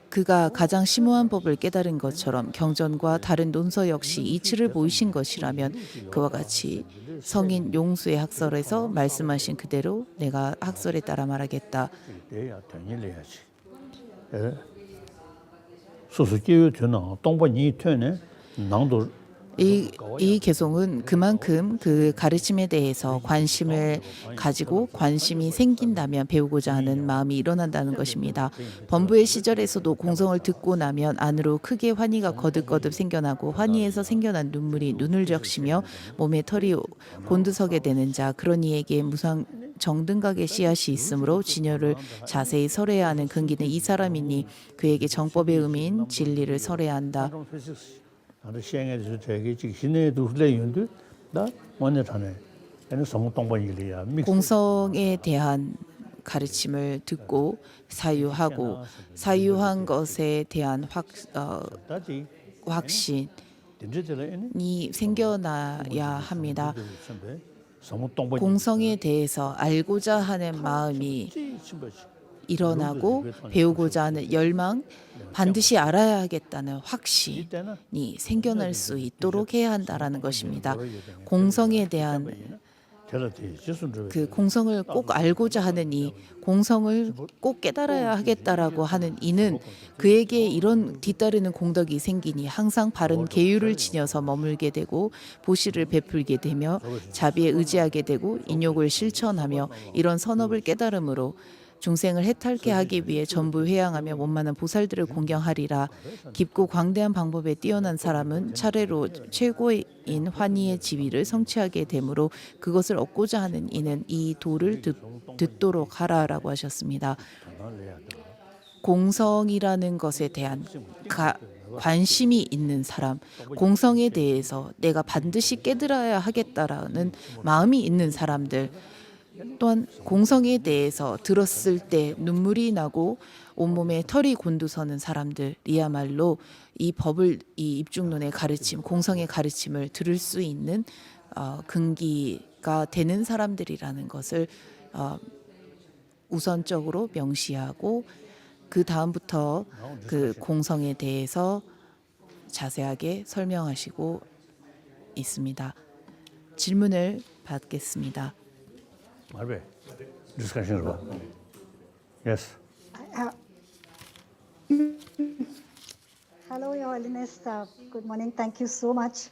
그가 가장 심오한 법을 깨달은 것처럼 경전과 다른 논서 역시 이치를 보이신 것이라면 그와 같이 성인 용수의 학설에서 말씀하신 그대로 내가 학설에 따라 말하겠다. 이 개송은 그만큼 그 가르침에 대해서 관심을 가지고 관심이 생긴다면 배우고자 하는 마음이 일어난다는 것입니다. 범부의 시절에서도 공성을 듣고 나면 안으로 크게 환희가 거듭거듭 생겨나고 환희에서 생겨난 눈물이 눈을 적시며 몸에 털이 곤두서게 되는 자 그런 이에게 무상 정등각의 씨앗이 있으므로 진여를 자세히 설해야 하는 근기는 이 사람이니 그에게 정법의 의미인 진리를 설해야 한다. 공성에 대한 가르침을 듣고 사유하고 사유한 것에 대한 확신이 생겨나야 합니다. 공성에 대해서 알고자 하는 마음이 일어나고 배우고자 하는 열망, 반드시 알아야 하겠다는 확신이 생겨날 수 있도록 해야 한다라는 것입니다. 공성에 대한 그 공성을 꼭 알고자 하는 이, 공성을 꼭 깨달아야 하겠다라고 하는 이는 그에게 이런 뒤따르는 공덕이 생기니 항상 바른 계율을 지녀서 머물게 되고 보시를 베풀게 되며 자비에 의지하게 되고 인욕을 실천하며 이런 선업을 깨달음으로 중생을 해탈케 하기 위해 전부 회양하며 원만한 보살들을 공경하리라. 깊고 광대한 방법에 뛰어난 사람은 차례로 최고인 환희의 지위를 성취하게 되므로 그것을 얻고자 하는 이는 이 도를 듣도록 하라라고 하셨습니다. 공성이라는 것에 대한 관심이 있는 사람, 공성에 대해서 내가 반드시 깨달아야 하겠다라는 마음이 있는 사람들, 또한 공성에 대해서 들었을 때 눈물이 나고 온몸에 털이 곤두서는 사람들이야말로 이 법을, 이 입중론의 가르침, 공성의 가르침을 들을 수 있는 근기가 되는 사람들이라는 것을 우선적으로 명시하고 그 다음부터 그 공성에 대해서 자세하게 설명하시고 있습니다. 질문을 받겠습니다. Marve, discussion about. Yes. Hello, Your Holiness. Good morning. Thank you so much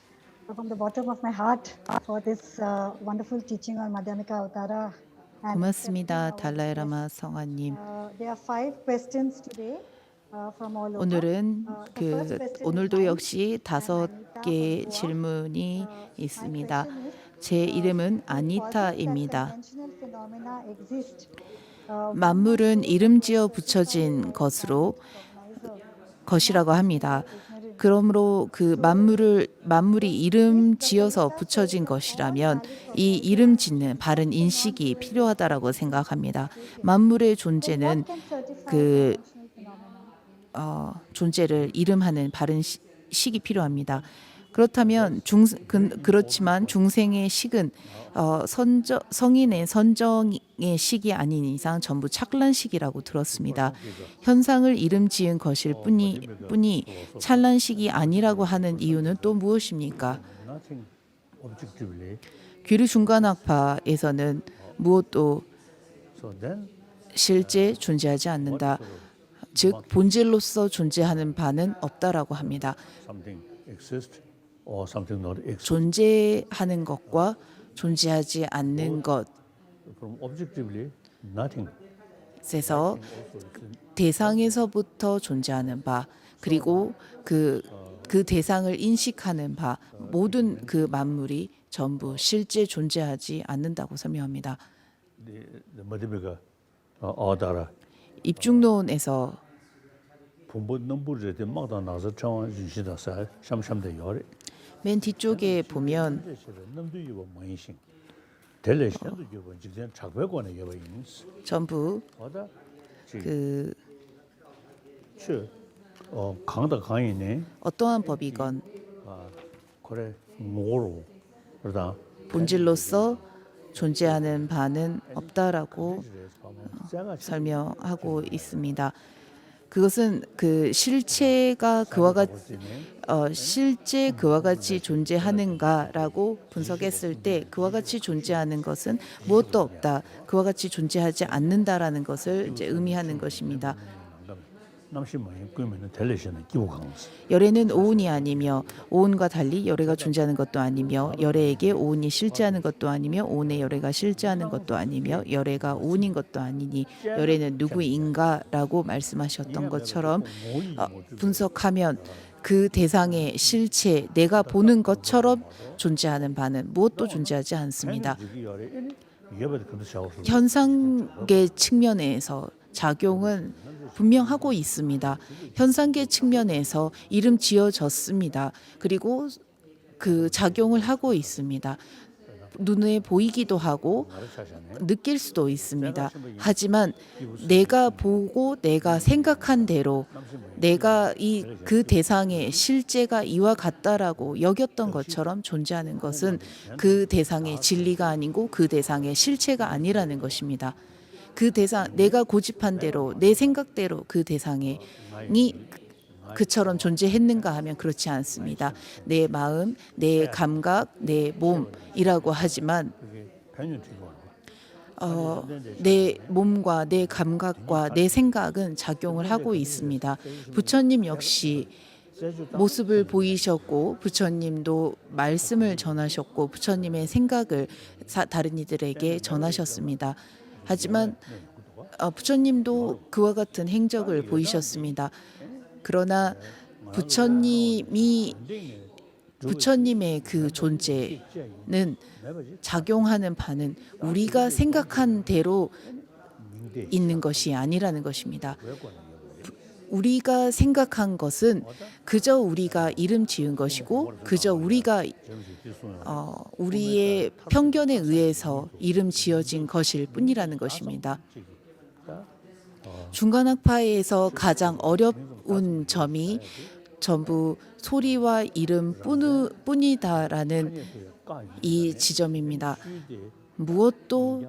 from the bottom of my heart for this wonderful teaching on Madhyamika Avtara. 고맙습니다. 달라이라마 성화님. There are 5 questions today. 오늘은 오늘도 역시 5개의 질문이 있습니다. 제 이름은 아니타입니다. Conventional phenomena exist. 만물은 이름 지어 붙여진 것이라고 합니다. 그러므로 그 만물이 이름 지어서 붙여진 것이라면 이 이름 짓는 바른 인식이 필요하다라고 생각합니다. 만물의 존재는 그 존재를 이름하는 바른 식이 필요합니다. 그렇다면 그렇지만 중생의 식은 성인의 선정의 식이 아닌 이상 전부 착란식이라고 들었습니다. 현상을 이름 지은 것일 뿐이 찬란식이 아니라고 하는 이유는 또 무엇입니까? Nothing objectively. 규리 중간학파에서는 무엇도 So then 실제 존재하지 않는다. 즉 본질로서 존재하는 바는 없다라고 합니다. something exists or something not exists. 존재하는 것과 존재하지 않는 From objectively, nothing. 것에서 대상에서부터 존재하는 바 그리고 그 대상을 인식하는 바 모든 그 만물이 전부 실제 존재하지 않는다고 설명합니다. The Madhyamika Avadara 입중론에서 Pumbu Namburi de Magda Naza Chawan Jishida Sa Shamshamde Yore. 맨 뒤쪽에 보면 Namdu Yuba Mayinshin. Tele Shamdu Yuba Jigden Chakbekwane Yuba Yins. 전부 Oda 그 Chu 강다 강이네. 어떠한 법이건 그래 모로 그러다 본질로서 존재하는 바는 없다라고 설명하고 있습니다. 그것은 그 실체가 실제 그와 같이 존재하는가라고 분석했을 때 그와 같이 존재하는 것은 무엇도 없다. 그와 같이 존재하지 않는다라는 것을 이제 의미하는 것입니다. 남심만이 꾸면은 텔레션은 기록하면서 열애는 오온이 아니며 오온과 달리 열애가 존재하는 것도 아니며 열애에게 오온이 실제하는 것도 아니며 오온의 열애가 실제하는 것도 아니며 열애가 오온인 것도 아니니 열애는 누구인가라고 말씀하셨던 것처럼 분석하면 그 대상의 실체 내가 보는 것처럼 존재하는 바는 무엇도 존재하지 않습니다. 현상계 측면에서 작용은 분명하고 있습니다. 현상계 측면에서 이름 지어졌습니다. 그리고 그 작용을 하고 있습니다. 눈에 보이기도 하고 느낄 수도 있습니다. 하지만 내가 보고 내가 생각한 대로 내가 그 대상의 실제가 이와 같다라고 여겼던 것처럼 존재하는 것은 그 대상의 진리가 아니고 그 대상의 실체가 아니라는 것입니다. 그 대상 내가 고집한 대로 내 생각대로 그 대상이 그처럼 존재했는가 하면 그렇지 않습니다. 내 마음, 내 감각, 내 몸이라고 하지만 내 몸과 내 감각과 내 생각은 작용을 하고 있습니다. 부처님 역시 모습을 보이셨고 부처님도 말씀을 전하셨고 부처님의 생각을 다른 이들에게 전하셨습니다. 하지만 부처님도 그와 같은 행적을 보이셨습니다. 그러나 부처님의 그 존재는 작용하는 바는 우리가 생각한 대로 있는 것이 아니라는 것입니다. 우리가 생각한 것은 그저 우리가 이름 지은 것이고 그저 우리가 우리의 편견에 의해서 이름 지어진 것일 뿐이라는 것입니다. 중간학파에서 가장 어려운 점이 전부 소리와 이름 뿐이다라는 이 지점입니다. 무엇도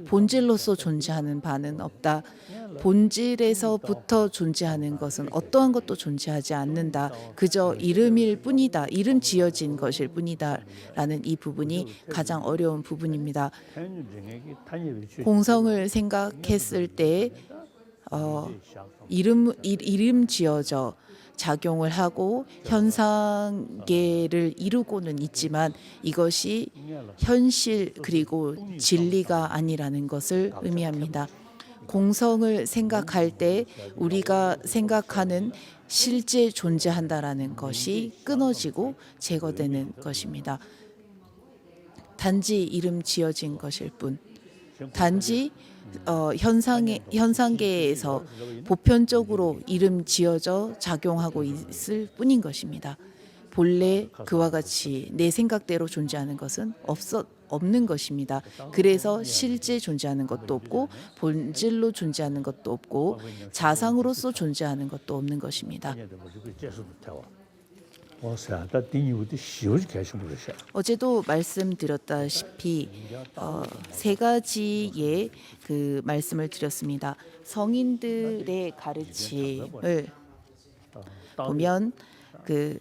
본질로서 존재하는 바는 없다. 본질에서부터 존재하는 것은 어떠한 것도 존재하지 않는다. 그저 이름일 뿐이다. 이름 지어진 것일 뿐이다. 라는 이 부분이 가장 어려운 부분입니다. 공성을 생각했을 때 이름 지어져 작용을 하고 현상계를 이루고는 있지만 이것이 현실 그리고 진리가 아니라는 것을 의미합니다. 공성을 생각할 때 우리가 생각하는 실제 존재한다라는 것이 끊어지고 제거되는 것입니다. 단지 이름 지어진 것일 뿐. 단지 현상계에서 보편적으로 이름 지어져 작용하고 있을 뿐인 것입니다. 본래 그와 같이 내 생각대로 존재하는 것은 없는 것입니다. 그래서 실제 존재하는 것도 없고 본질로 존재하는 것도 없고 자상으로서 존재하는 것도 없는 것입니다. 我想到第二的西游就开始不是。 어제도 말씀드렸다시피 세 가지의 그 말씀을 드렸습니다. 성인들의 가르침을 보면 그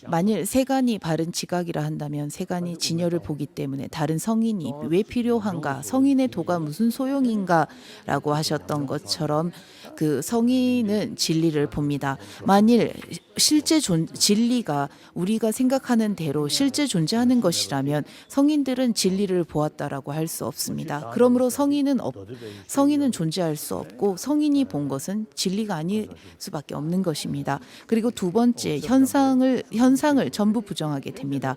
만일 세간이 바른 지각이라 한다면 세간이 진여를 보기 때문에 다른 성인이 왜 필요한가? 성인의 도가 무슨 소용인가라고 하셨던 것처럼 그 성인은 진리를 봅니다. 만일 실제 진리가 우리가 생각하는 대로 실제 존재하는 것이라면 성인들은 진리를 보았다라고 할 수 없습니다. 그러므로 성인은 존재할 수 없고 성인이 본 것은 진리가 아닐 수밖에 없는 것입니다. 그리고 두 번째 현상을 전부 부정하게 됩니다.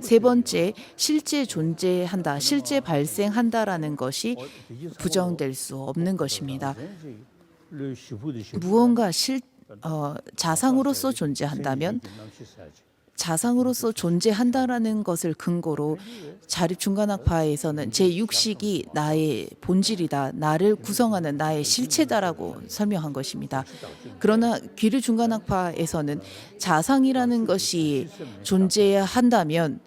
세 번째, 실제 존재한다, 실제 발생한다라는 것이 부정될 수 없는 것입니다. 무언가 자상으로서 존재한다면 자상으로서 존재한다라는 것을 근거로 자립중간학파에서는 제6식이 나의 본질이다, 나를 구성하는 나의 실체다라고 설명한 것입니다. 그러나 귀류중간학파에서는 자상이라는 것이 존재한다면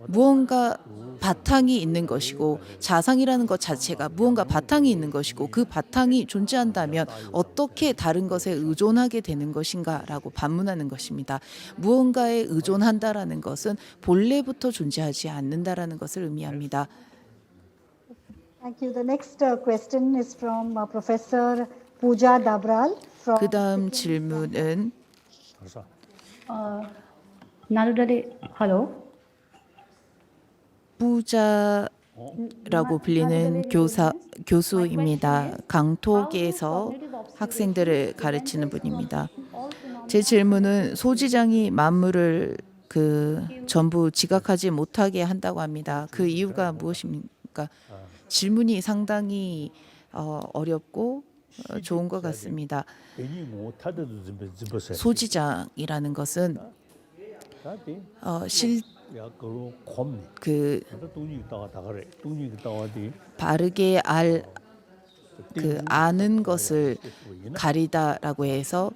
무언가 바탕이 있는 것이고 자상이라는 것 자체가 무언가 바탕이 있는 것이고 그 바탕이 존재한다면 어떻게 다른 것에 의존하게 되는 것인가라고 반문하는 것입니다. 무언가에 의존한다라는 것은 본래부터 존재하지 않는다라는 것을 의미합니다. Thank you. The next question is from Professor Pooja Dabral. 그 다음 질문은 나루다리 hello. 부자라고 불리는 교수입니다. 강톡에서 학생들을 가르치는 분입니다. 제 질문은 소지장이 만물을 전부 지각하지 못하게 한다고 합니다. 그 이유가 무엇입니까? 질문이 상당히 어렵고 좋은 것 같습니다. 소지장이라는 것은 바르게 아는 것을 가리다라고 해서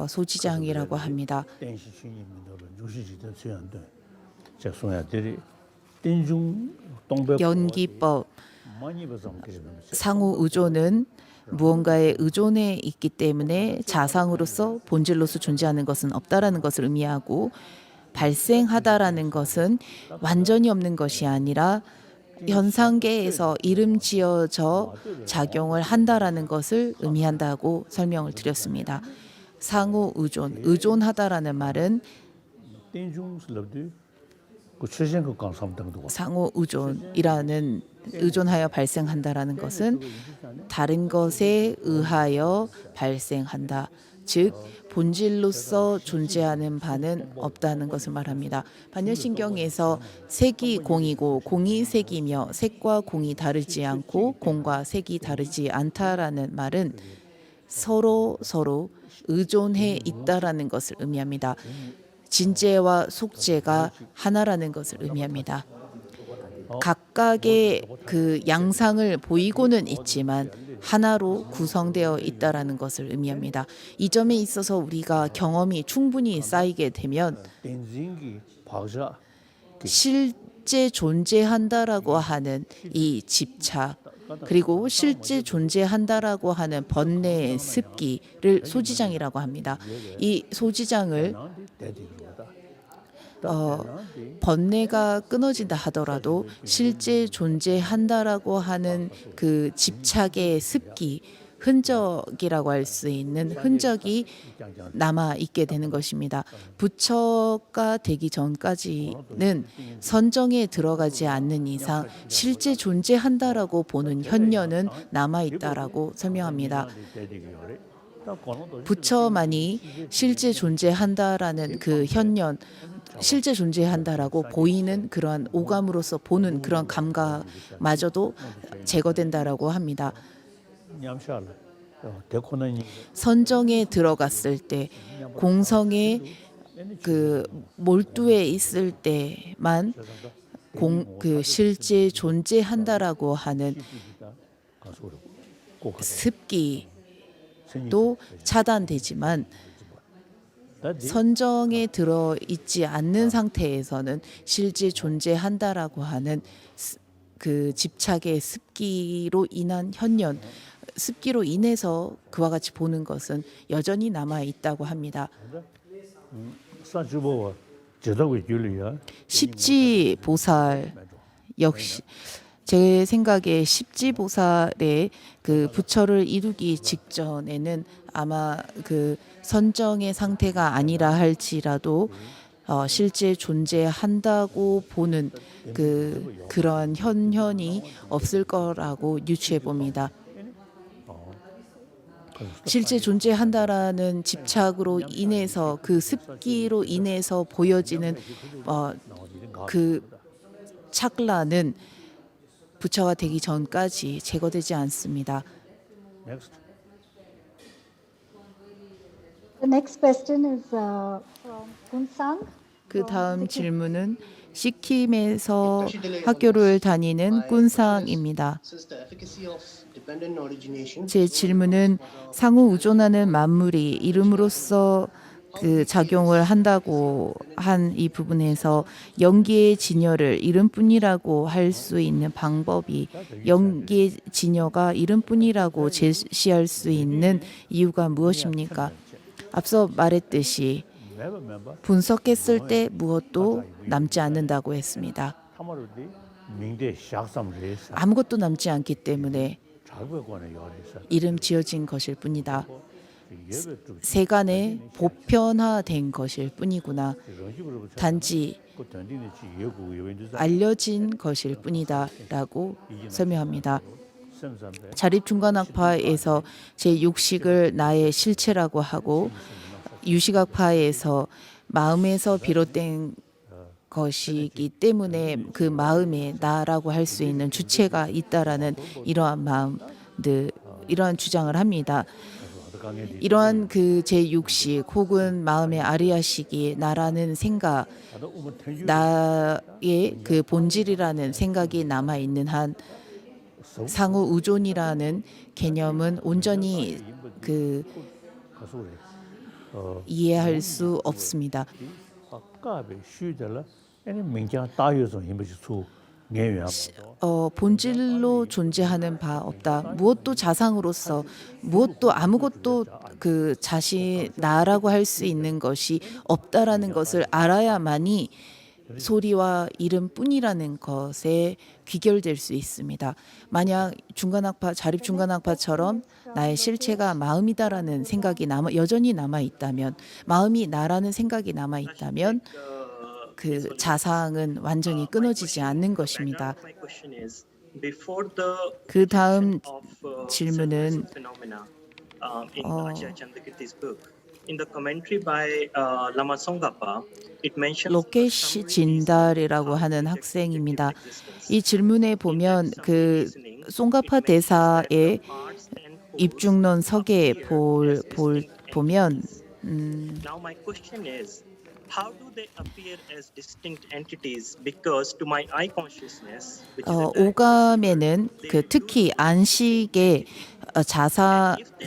소지장이라고 합니다. 연기법 상호 의존은 무언가에 의존해 있기 때문에 자상으로서 본질로서 존재하는 것은 없다라는 것을 의미하고 발생하다라는 것은 완전히 없는 것이 아니라 현상계에서 이름 지어져 작용을 한다라는 것을 의미한다고 설명을 드렸습니다. 상호 의존하다라는 말은 상호 의존하여 발생한다라는 것은 다른 것에 의하여 발생한다. 즉 본질로서 존재하는 바는 없다는 것을 말합니다. 반려신경에서 색이 공이고 공이 색이며 색과 공이 다르지 않고 공과 색이 다르지 않다라는 말은 서로 의존해 있다라는 것을 의미합니다. 진재와 속재가 하나라는 것을 의미합니다. 각각의 그 양상을 보이고는 있지만 하나로 구성되어 있다라는 것을 의미합니다. 이 점에 있어서 우리가 경험이 충분히 쌓이게 되면 실제 존재한다라고 하는 이 집착 그리고 실제 존재한다라고 하는 번뇌의 습기를 소지장이라고 합니다. 이 소지장을 번뇌가 끊어진다 하더라도 실제 존재한다라고 하는 그 집착의 습기, 흔적이라고 할 수 있는 흔적이 남아 있게 되는 것입니다. 부처가 되기 전까지는 선정에 들어가지 않는 이상 실제 존재한다라고 보는 현녀는 남아 있다라고 설명합니다. 부처만이 실제 존재한다라는 그 현년, 실제 존재한다라고 보이는 그러한 오감으로서 보는 그런 감각마저도 제거된다라고 합니다. 냠샤라. 대코는 선정에 들어갔을 때, 공성에 그 몰두에 있을 때만 그 실제 존재한다라고 하는 습기도 차단되지만 선정에 들어 있지 않는 상태에서는 실제 존재한다라고 하는 그 집착의 습기로 인한 현년, 습기로 인해서 그와 같이 보는 것은 여전히 남아 있다고 합니다. 사주보와 제도의 윤리야. 십지보살 역시 제 생각에 십지보살의 그 부처를 이루기 직전에는 아마 그 선정의 상태가 아니라 할지라도 실제 존재한다고 보는 그러한 현현이 없을 거라고 유추해 봅니다. 실제 존재한다라는 집착으로 인해서 그 습기로 인해서 보여지는 그 착라는 부처가 되기 전까지 제거되지 않습니다. Next. The next question is from Kunsang. 그 다음 질문은 시킴에서 학교를 다니는 꾼상입니다. 제 질문은 상호 의존하는 만물이 이름으로써 그 작용을 한다고 한 이 부분에서 영계의 진여를 이름뿐이라고 할 수 있는 방법이 영계의 진여가 이름뿐이라고 제시할 수 있는 이유가 무엇입니까? 앞서 말했듯이 분석했을 때 무엇도 남지 않는다고 했습니다. 아무것도 남지 않기 때문에 이름 지어진 것일 뿐이다. 세간에 보편화된 것일 뿐이구나. 단지 알려진 것일 뿐이다 라고 설명합니다. 자립중간학파에서 제6식을 나의 실체라고 하고 유식학파에서 마음에서 비롯된 것이기 때문에 그 마음에 나라고 할 수 있는 주체가 있다라는 이러한 마음들, 이러한 주장을 합니다. 이러한 그 제6식 혹은 마음의 아리아식이 나라는 생각, 나의 그 본질이라는 생각이 남아 있는 한 상호 의존이라는 개념은 온전히 그 이해할 수 없습니다. 본질로 존재하는 바 없다. 무엇도 자상으로서 무엇도 아무것도 그 자신 나라고 할 수 있는 것이 없다라는 것을 알아야만이 소리와 이름뿐이라는 것에 귀결될 수 있습니다. 만약 중간학파, 자립중간학파처럼 나의 실체가 마음이다라는 생각이 여전히 남아 있다면, 마음이 나라는 생각이 남아 있다면 그 자상은 완전히 끊어지지 않는 것입니다. 그 다음 질문은 로케시 진달이라고 하는 학생입니다. 이 질문에 보면 그 송가파 대사의 입중론 서계 보면 How do they appear as distinct entities? Because to my eye consciousness, which is 오감에는 그 특히 안식의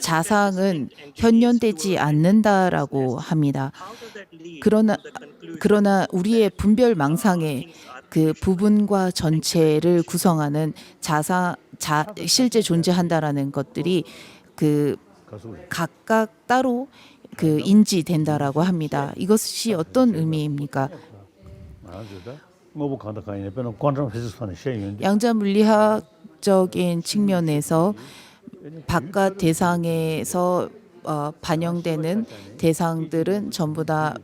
자상은 현현되지 않는다라고 합니다. 그러나 우리의 분별 망상의 그 부분과 전체를 구성하는 실제 존재한다라는 것들이 그 각각 따로 그 인지된다라고 합니다. 이것이 어떤 의미입니까? 양자 물리학적인 측면에서 바깥 대상에서 반영되는 대상들은 전부 다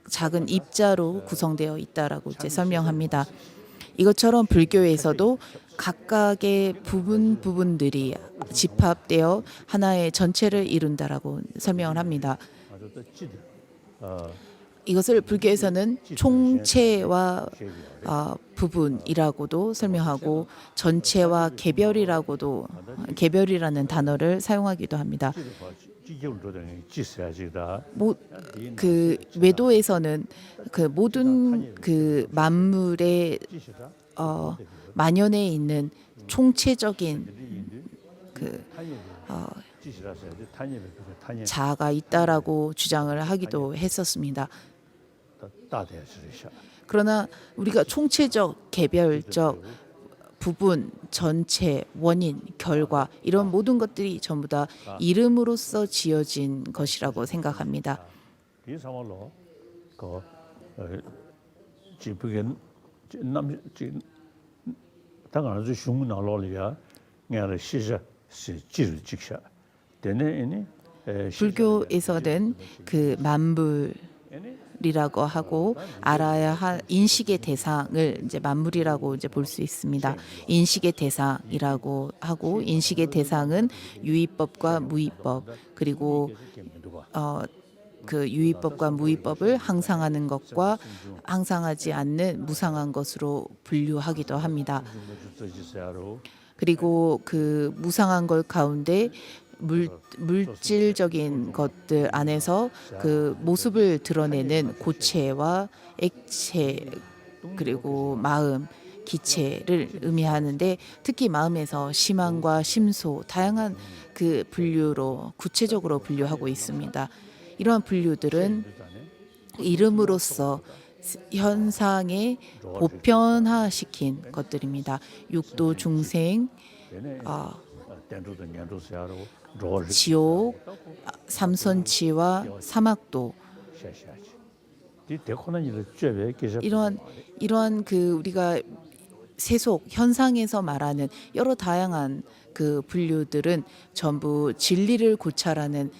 작은 입자로 구성되어 있다라고 이제 설명합니다. 이것처럼 불교에서도 각각의 부분들이 집합되어 하나의 전체를 이룬다라고 설명을 합니다. 이것을 불교에서는 총체와 부분이라고도 설명하고 전체와 개별이라고도 개별이라는 단어를 사용하기도 합니다. 그 외도에서는 그 모든 그 만물의 만연해 있는 총체적인 그 자아가 있다라고 주장을 하기도 했었습니다. 그러나 우리가 총체적, 개별적, 부분, 전체, 원인, 결과 이런 모든 것들이 전부 다 이름으로써 지어진 것이라고 생각합니다. 불교에서는 그 만물이라고 하고 알아야 할 인식의 대상을 이제 만물이라고 이제 볼 수 있습니다. 인식의 대상이라고 하고 인식의 대상은 유의법과 무의법 그리고 그 유의법과 무의법을 항상하는 것과 항상하지 않는 무상한 것으로 분류하기도 합니다. 그리고 그 무상한 것 가운데 물질적인 것들 안에서 그 모습을 드러내는 고체와 액체 그리고 마음, 기체를 의미하는데 특히 마음에서 심한과 심소 다양한 그 분류로 구체적으로 분류하고 있습니다. 이러한 분류들은 이름으로써 현상에 보편화시킨 것들입니다. 육도 중생, 지옥, 삼선치와 사막도 이러한 그 우리가 세속 현상에서 말하는 여러 다양한 그 분류들은 전부 진리를 고찰하는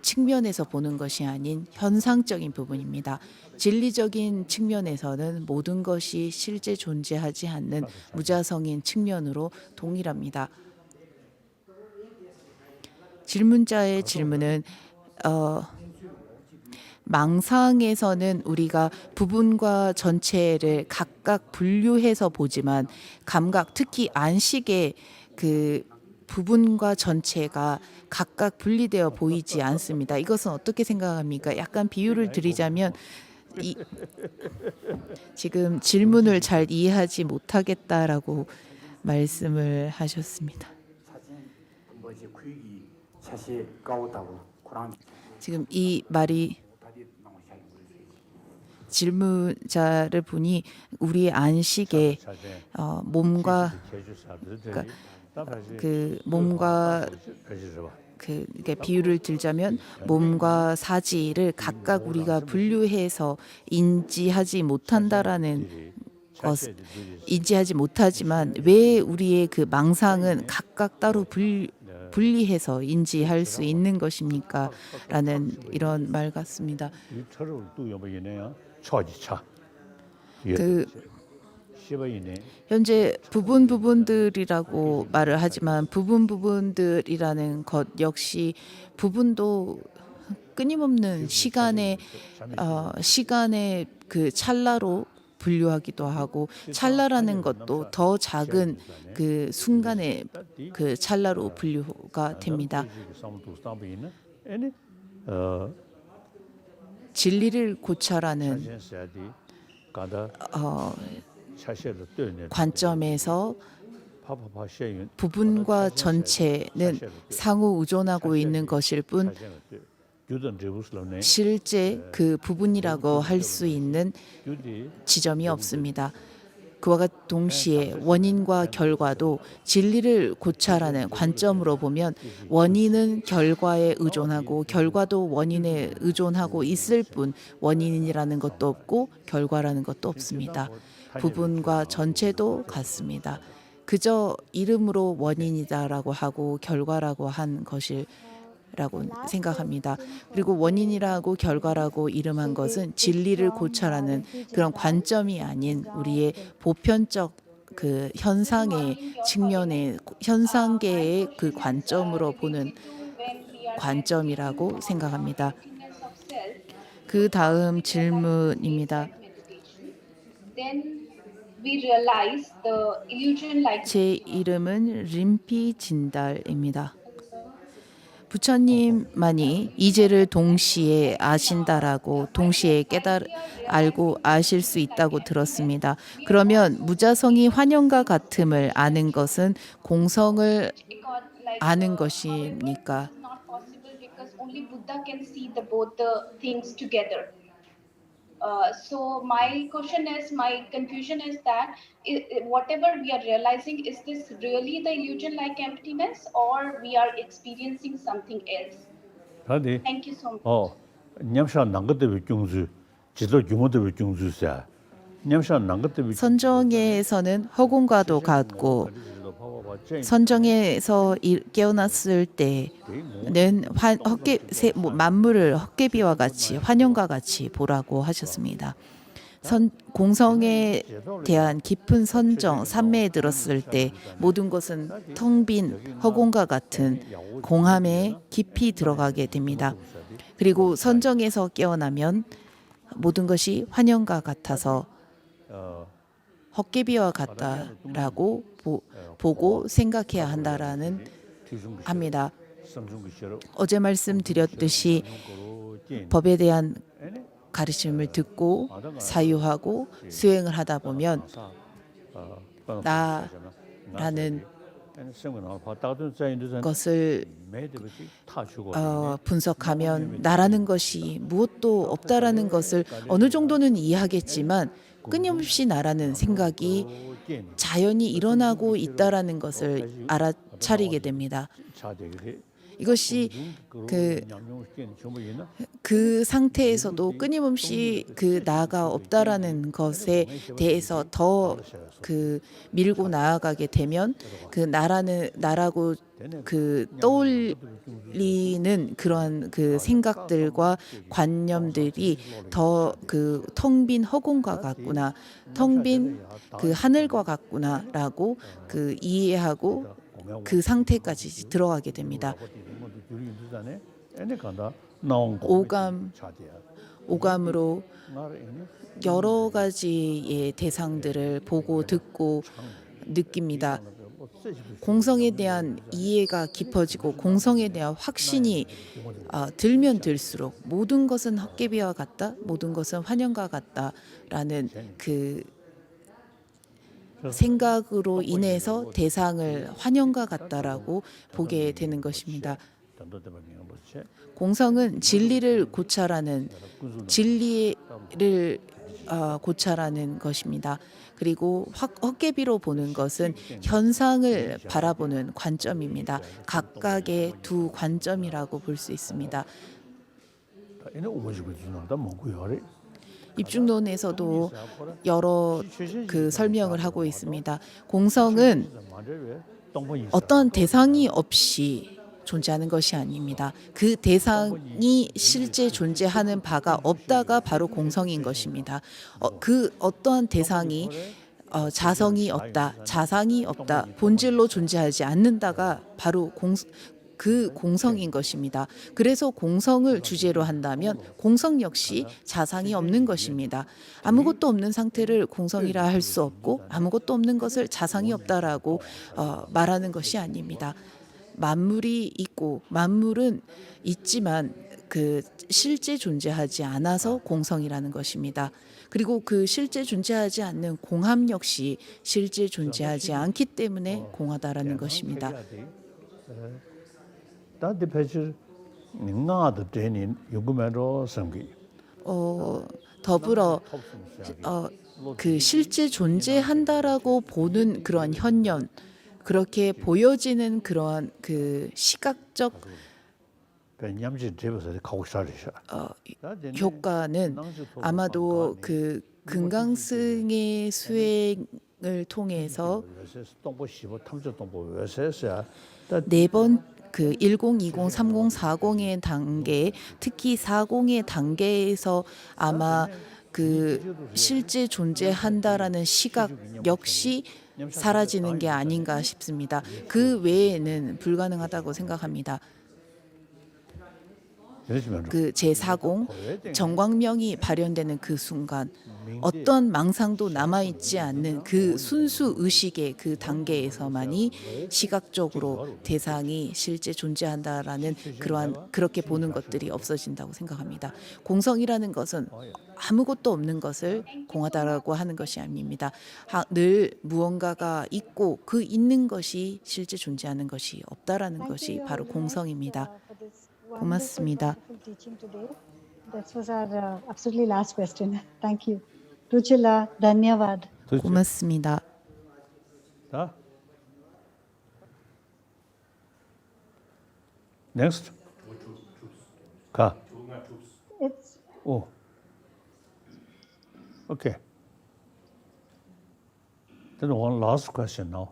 측면에서 보는 것이 아닌 현상적인 부분입니다. 진리적인 측면에서는 모든 것이 실제 존재하지 않는 무자성인 측면으로 동일합니다. 질문자의 질문은 망상에서는 우리가 부분과 전체를 각각 분류해서 보지만 감각 특히 안식의 그 부분과 전체가 각각 분리되어 보이지 않습니다. 이것은 어떻게 생각합니까? 약간 비유를 드리자면 지금 질문을 잘 이해하지 못하겠다라고 말씀을 하셨습니다. 지금 이 말이 질문자를 보니 우리의 안식에 몸과 그 몸과 그 비유를 들자면 몸과 사지를 각각 우리가 분류해서 인지하지 못한다라는 것 인지하지 못하지만 왜 우리의 그 망상은 각각 따로 분리해서 인지할 수 있는 것입니까? 라는 이런 말 같습니다. 그 현재 부분들이라고 말을 하지만 부분들이라는 것 역시 부분도 끊임없는 시간의 그 찰나로 분류하기도 하고 찰나라는 것도 더 작은 그 순간의 그 찰나로 분류가 됩니다. 진리를 고찰하는 관점에서 부분과 전체는 상호 의존하고 있는 것일 뿐 실제 그 부분이라고 할 수 있는 지점이 없습니다. 그와 동시에 원인과 결과도 진리를 고찰하는 관점으로 보면 원인은 결과에 의존하고 결과도 원인에 의존하고 있을 뿐 원인이라는 것도 없고 결과라는 것도 없습니다. 부분과 전체도 같습니다. 그저 이름으로 원인이다라고 하고 결과라고 한 것이라고 생각합니다. 그리고 원인이라고 결과라고 이름한 것은 진리를 고찰하는 그런 관점이 아닌 우리의 보편적 그 현상의 측면의 현상계의 그 관점으로 보는 관점이라고 생각합니다. 그 다음 질문입니다. Then we realize the illusion like 제 이름은 림피 진달입니다. 부처님만이 이제를 동시에 아신다라고 동시에 알고 아실 수 있다고 들었습니다. 그러면 무자성이 환영과 같음을 아는 것은 공성을 아는 것입니까? not possible because only Buddha can see the both the things together. So my confusion is that whatever we are realizing, is this really the illusion like emptiness, or we are experiencing something else? 다들 Thank you so much. 냠샤 난것도 외경주 지도 규모도 외경주사 냠샤 난것도 선정에서는 허공과도 같고 선정에서 깨어났을 때는 만물을 헛개비와 같이 환영과 같이 보라고 하셨습니다. 공성에 대한 깊은 선정, 삼매에 들었을 때 모든 것은 텅 빈 허공과 같은 공함에 깊이 들어가게 됩니다. 그리고 선정에서 깨어나면 모든 것이 환영과 같아서 헛개비와 같다라고 보고 생각해야 한다라는 합니다. 어제 말씀드렸듯이 법에 대한 가르침을 듣고 사유하고 수행을 하다 보면 나라는 것을 분석하면 나라는 것이 무엇도 없다라는 것을 어느 정도는 이해하겠지만 끊임없이 나라는 생각이 자연히 일어나고 있다라는 것을 알아차리게 됩니다. 이것이 그 상태에서도 끊임없이 그 나가 없다라는 것에 대해서 더 밀고 나아가게 되면 그 나라고 떠올리는 그런 생각들과 관념들이 더 텅 빈 허공과 같구나, 텅 빈 하늘과 같구나라고 이해하고 그 상태까지 들어가게 됩니다. 오감으로 여러 가지의 대상들을 보고 듣고 느낍니다. 공성에 대한 이해가 깊어지고 공성에 대한 확신이 들면 들수록 모든 것은 헛개비와 같다, 모든 것은 환영과 같다라는 그 생각으로 인해서 대상을 환영과 같다라고 보게 되는 것입니다. 공성은 진리를 고찰하는 것입니다. 그리고 헛개비로 보는 것은 현상을 바라보는 관점입니다. 각각의 두 관점이라고 볼 수 있습니다. 입중론에서도 여러 설명을 하고 있습니다. 공성은 어떤 대상이 없이 존재하는 것이 아닙니다. 그 대상이 실제 존재하는 바가 없다가 바로 공성인 것입니다. 그 어떠한 대상이 자성이 없다, 자상이 없다, 본질로 존재하지 않는다가 바로 공성인 것입니다. 그래서 공성을 주제로 한다면 공성 역시 자상이 없는 것입니다. 아무것도 없는 상태를 공성이라 할 수 없고 아무것도 없는 것을 자상이 없다라고 말하는 것이 아닙니다. 만물이 있고 만물은 있지만 실제 존재하지 않아서 공성이라는 것입니다. 그리고 그 실제 존재하지 않는 공함 역시 실제 존재하지 않기 때문에 공하다라는 것입니다. 더불어 실제 존재한다라고 보는 그런 현년, 그렇게 보여지는 그러한 시각적 효과는 아마도 금강승의 수행을 통해서 4번 1020, 30, 40의 단계, 특히 40의 단계에서 아마 실제 존재한다라는 시각 역시 사라지는 게 아닌가 싶습니다. 그 외에는 불가능하다고 생각합니다. 그 제40 정광명이 발현되는 그 순간 어떤 망상도 남아있지 않는 그 순수 의식의 그 단계에서만이 시각적으로 대상이 실제 존재한다라는 그렇게 보는 것들이 없어진다고 생각합니다. 공성이라는 것은 아무것도 없는 것을 공하다라고 하는 것이 아닙니다. 늘 무언가가 있고 그 있는 것이 실제 존재하는 것이 없다라는 것이 바로 공성입니다. 고맙습니다. That was our absolutely last question. Thank you. Ruchila, dhanyavad. 고맙습니다. 자, next. 가. It's 오. Okay. Then one last question now.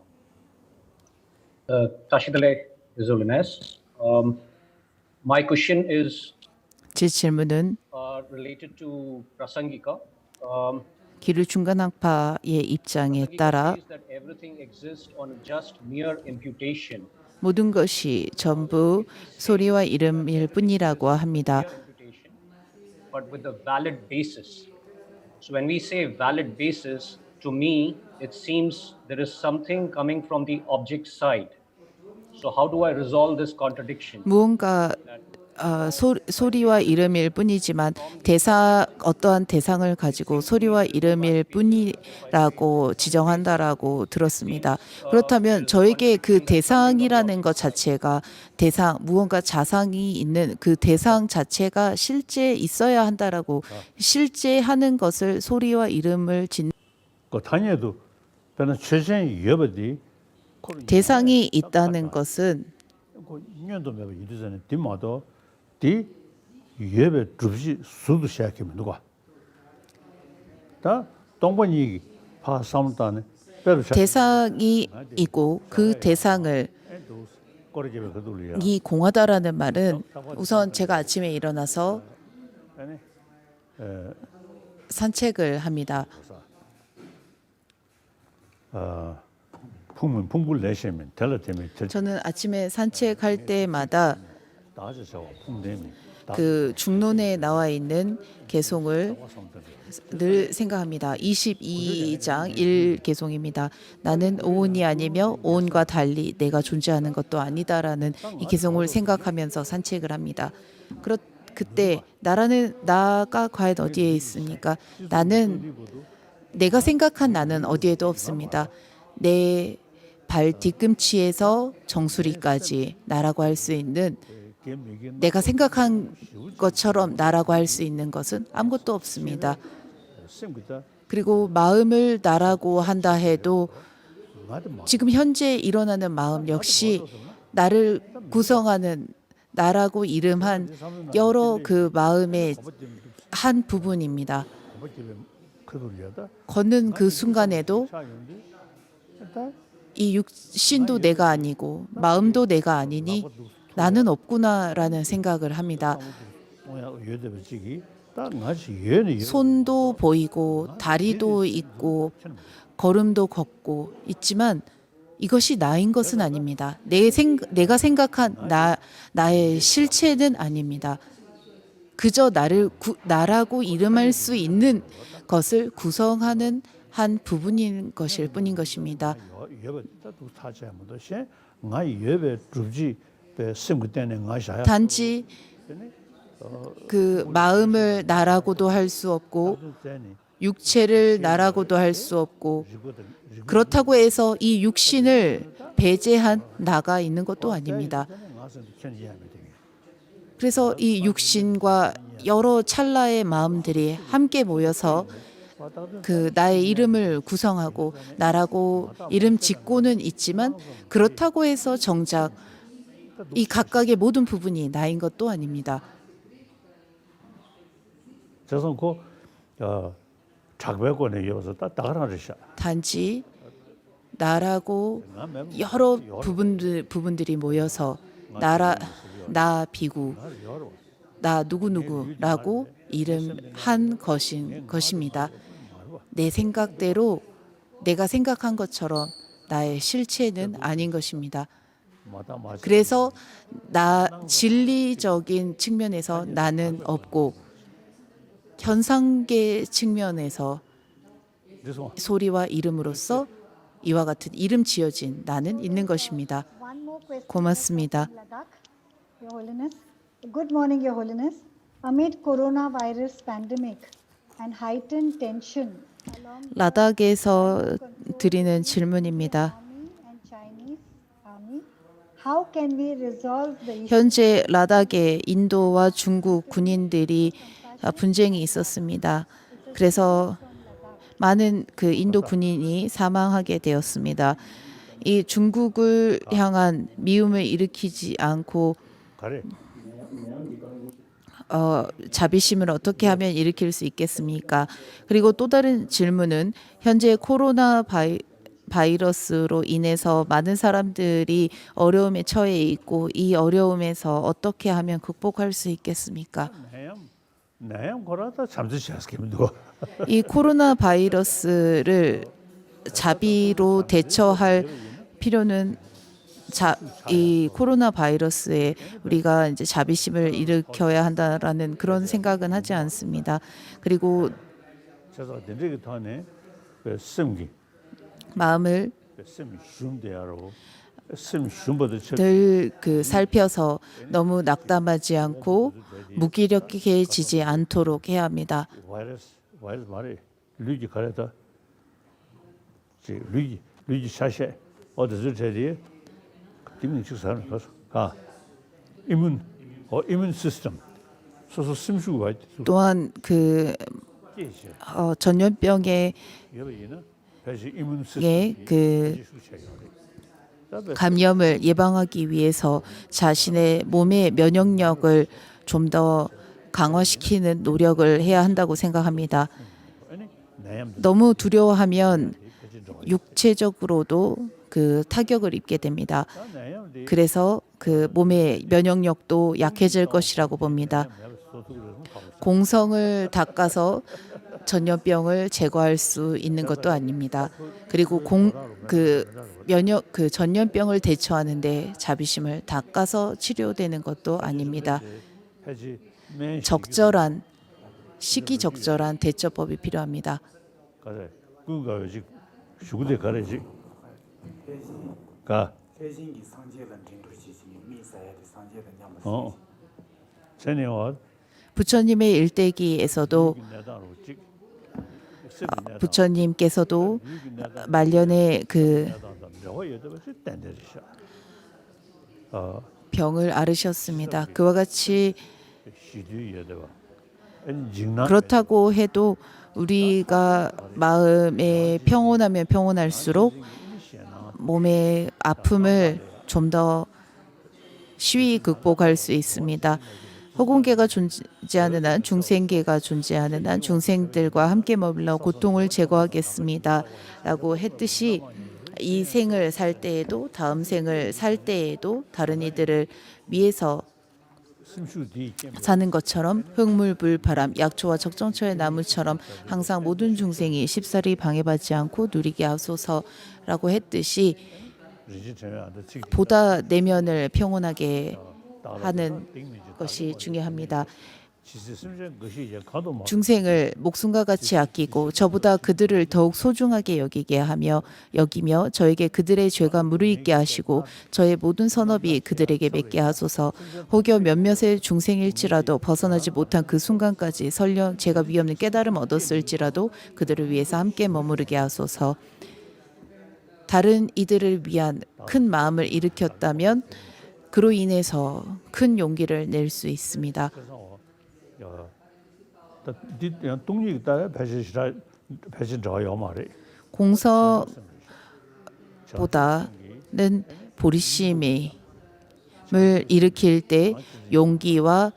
Tashidale Zulines. My question is 제 질문은 related to Prasangika. 기류 중간학파의 입장에 따라 Prasangika says that everything exists on just mere imputation. 모든 것이 전부 소리와 이름일 뿐이라고 합니다. Mere imputation, but with a valid basis. So when we say valid basis, to me, it seems there is something coming from the object side. So how do I resolve this contradiction? 무언가 소리와 이름일 뿐이지만 어떠한 대상을 가지고 소리와 이름일 뿐이라고 지정한다라고 들었습니다. 그렇다면 저에게 그 대상이라는 것 자체가 무언가 자상이 있는 그 대상 자체가 실제 있어야 한다라고 실제 하는 것을 소리와 이름을 짓는 그 단위에도 저는 최신 여버디 대상이 있다는 것은 그 2년도 매번 이르전에 뒷마도 디 예배 주시 수도 시작하면 누가 다 동번이 파 삼단에 대상이 있고 그 대상을 꼬리집에 그돌이야. 이 공하다라는 말은 우선 제가 아침에 일어나서 산책을 합니다. 풍불 내시면 텔레템이 저는 아침에 산책할 때마다 다져서 풍dem이 그 중론에 나와 있는 개송을 늘 생각합니다. 22장 1개송입니다. 나는 오온이 아니며 오온과 달리 내가 존재하는 것도 아니다라는 이 개송을 생각하면서 산책을 합니다. 그때 나가 과연 어디에 있습니까? 내가 생각한 나는 어디에도 없습니다. 내 발 뒤꿈치에서 정수리까지 나라고 할 수 있는 내가 생각한 것처럼 나라고 할 수 있는 것은 아무것도 없습니다. 그리고 마음을 나라고 한다 해도 지금 현재 일어나는 마음 역시 나를 구성하는 나라고 이름한 여러 그 마음의 한 부분입니다. 걷는 그 순간에도 이 육신도 내가 아니고 마음도 내가 아니니 나는 없구나라는 생각을 합니다. 손도 보이고 다리도 있고 걸음도 걷고 있지만 이것이 나인 것은 아닙니다. 내가 생각한 나의 실체는 아닙니다. 그저 나라고 이름할 수 있는 것을 구성하는 한 부분인 것일 뿐인 것입니다. 단지 그 마음을 나라고도 할 수 없고 육체를 나라고도 할 수 없고 그렇다고 해서 이 육신을 배제한 나가 있는 것도 아닙니다. 그래서 이 육신과 여러 찰나의 마음들이 함께 모여서 그 나의 이름을 구성하고 나라고 이름 짓고는 있지만 그렇다고 해서 정작 이 각각의 모든 부분이 나인 것도 아닙니다. 단지 나라고 여러 부분들이 모여서 나 비구 나 누구누구라고 이름한 것입니다. 내 생각대로 내가 생각한 것처럼 나의 실체는 아닌 것입니다. 마다 마치 그래서 진리적인 측면에서 나는 없고 현상계 측면에서 그래서 소리와 이름으로써 이와 같은 이름 지어진 나는 있는 것입니다. One more question. 고맙습니다. from Ladakh, Your Holiness. Good morning, Your Holiness. Amid coronavirus pandemic and heightened tension along the 라닥에서 드리는 질문입니다. army and Chinese army, how can we resolve the issue? 현재 라닥에 인도와 중국 군인들이 분쟁이 있었습니다. 그래서 많은 그 인도 군인이 사망하게 되었습니다. 이 중국을 향한 미움을 일으키지 않고 가래 자비심을 어떻게 하면 일으킬 수 있겠습니까? 그리고 또 다른 질문은 현재 코로나 바이러스로 인해서 많은 사람들이 어려움에 처해 있고 이 어려움에서 어떻게 하면 극복할 수 있겠습니까? 나ям 거라다 잠시 하스케면도 이 코로나 바이러스를 자비로 대처할 필요는 이 코로나 바이러스에 우리가 이제 자비심을 일으켜야 한다라는 그런 생각은 하지 않습니다. 그리고 저도 된저기 타네 심기 마음을 심 shum대야로 심 shum보도 늘 그 살펴서 너무 낙담하지 않고 무기력해지지 않도록 해야 합니다. 바이러스 말에 루지 가래다 지 루지 샤셰 어디서 제리 기능 식사는 가서 이문 시스템 소소 심슈가 또한 그 전염병의 여기는 다시 이문 예, 그 감염을 예방하기 위해서 자신의 몸의 면역력을 좀 더 강화시키는 노력을 해야 한다고 생각합니다. 너무 두려워하면 육체적으로도 그 타격을 입게 됩니다. 그래서 그 몸의 면역력도 약해질 것이라고 봅니다. 공성을 닦아서 전염병을 제거할 수 있는 것도 아닙니다. 그리고 그 전염병을 대처하는데 자비심을 닦아서 치료되는 것도 아닙니다. 적절한 시기적절한 대처법이 필요합니다. 그가 죽으대 가래지 가 대신기 상제는 진도시지 미사야의 상제는 냠을 전에와 부처님의 일대기에서도 부처님께서도 말년에 그 병을 앓으셨습니다. 그와 같이 그렇다고 해도 우리가 마음에 평온하면 평온할수록 몸의 아픔을 좀 더 쉬이 극복할 수 있습니다. 허공계가 존재하는 한, 중생계가 존재하는 한 중생들과 함께 머물러 고통을 제거하겠습니다. 라고 했듯이 이 생을 살 때에도 다음 생을 살 때에도 다른 이들을 위해서 사는 것처럼 흙물불 바람 약초와 적정처의 나무처럼 항상 모든 중생이 쉽사리 방해받지 않고 누리게 하소서라고 했듯이 보다 내면을 평온하게 하는 것이 중요합니다. 중생을 목숨과 같이 아끼고 저보다 그들을 더욱 소중하게 여기며 저에게 그들의 죄가 무르익게 하시고 저의 모든 선업이 그들에게 맺게 하소서. 혹여 몇몇의 중생일지라도 벗어나지 못한 그 순간까지 설령 제가 위없는 깨달음 얻었을지라도 그들을 위해서 함께 머무르게 하소서. 다른 이들을 위한 큰 마음을 일으켰다면 그로 인해서 큰 용기를 낼 수 있습니다. 공서보다는 보리심을 일으킬 때 용기가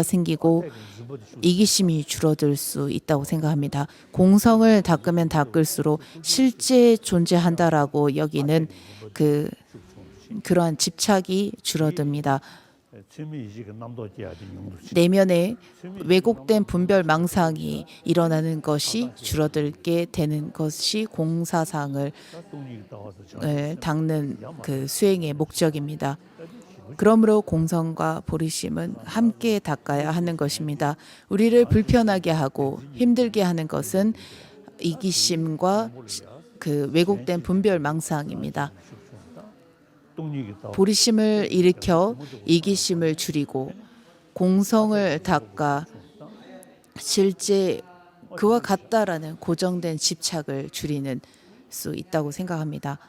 생기고 이기심이 줄어들 수 있다고 생각합니다. 공성을 닦으면 닦을수록 실제 존재한다라고 여기는 그러한 집착이 줄어듭니다. 취미 그 남도 지야지 용도. 내면에 왜곡된 분별 망상이 일어나는 것이 줄어들게 되는 것이 공사상을 닦는 그 수행의 목적입니다. 그러므로 공성과 보리심은 함께 닦아야 하는 것입니다. 우리를 불편하게 하고 힘들게 하는 것은 이기심과 그 왜곡된 분별 망상입니다. 보리심을 일으켜 이기심을 줄이고 공성을 닦아 실제 그와 같다라는 고정된 집착을 줄이는 수 있다고 생각합니다.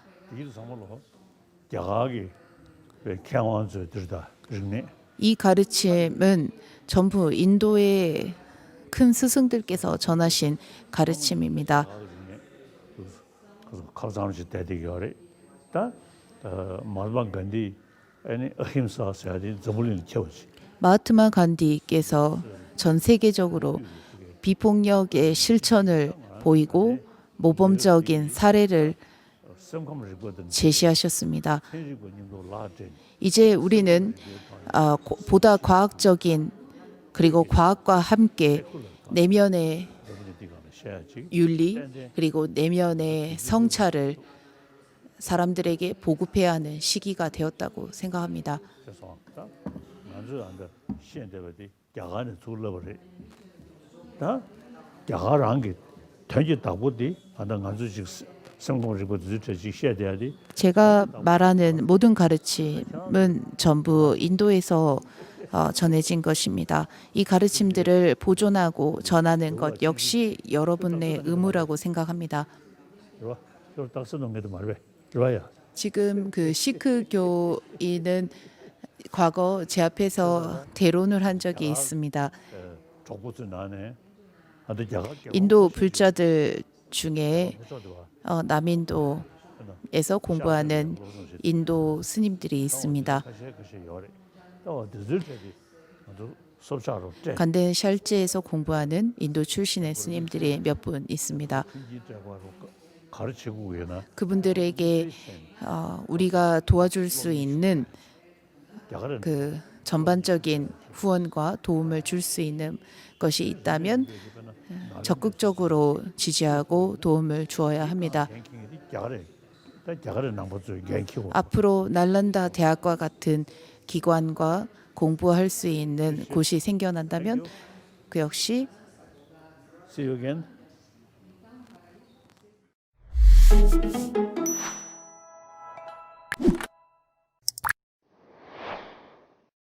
이 가르침은 전부 인도의 큰 스승들께서 전하신 가르침입니다. 마하트마 간디께서 전 세계적으로 비폭력의 실천을 보이고 모범적인 사례를 제시하셨습니다. 이제 우리는 보다 과학적인 그리고 과학과 함께 내면의 윤리 그리고 내면의 성찰을 사람들에게 보급해야 하는 시기가 되었다고 생각합니다. 제가 말하는 모든 가르침은 전부 인도에서 전해진 것입니다. 이 가르침들을 보존하고 전하는 것 역시 여러분의 의무라고 생각합니다. 지금 그 시크 교인은 과거 제 앞에서 대론을 한 적이 있습니다. 인도 불자들 중에 남인도에서 공부하는 인도 스님들이 있습니다. 간덴 샬제에서 공부하는 인도 출신의 스님들이 몇 분 있습니다. 그분들에게 우리가 도와줄 수 있는 그 전반적인 후원과 도움을 줄 수 있는 것이 있다면 적극적으로 지지하고 도움을 주어야 합니다. 앞으로 날란다 대학과 같은 기관과 공부할 수 있는 곳이 생겨난다면 그 역시 See you again.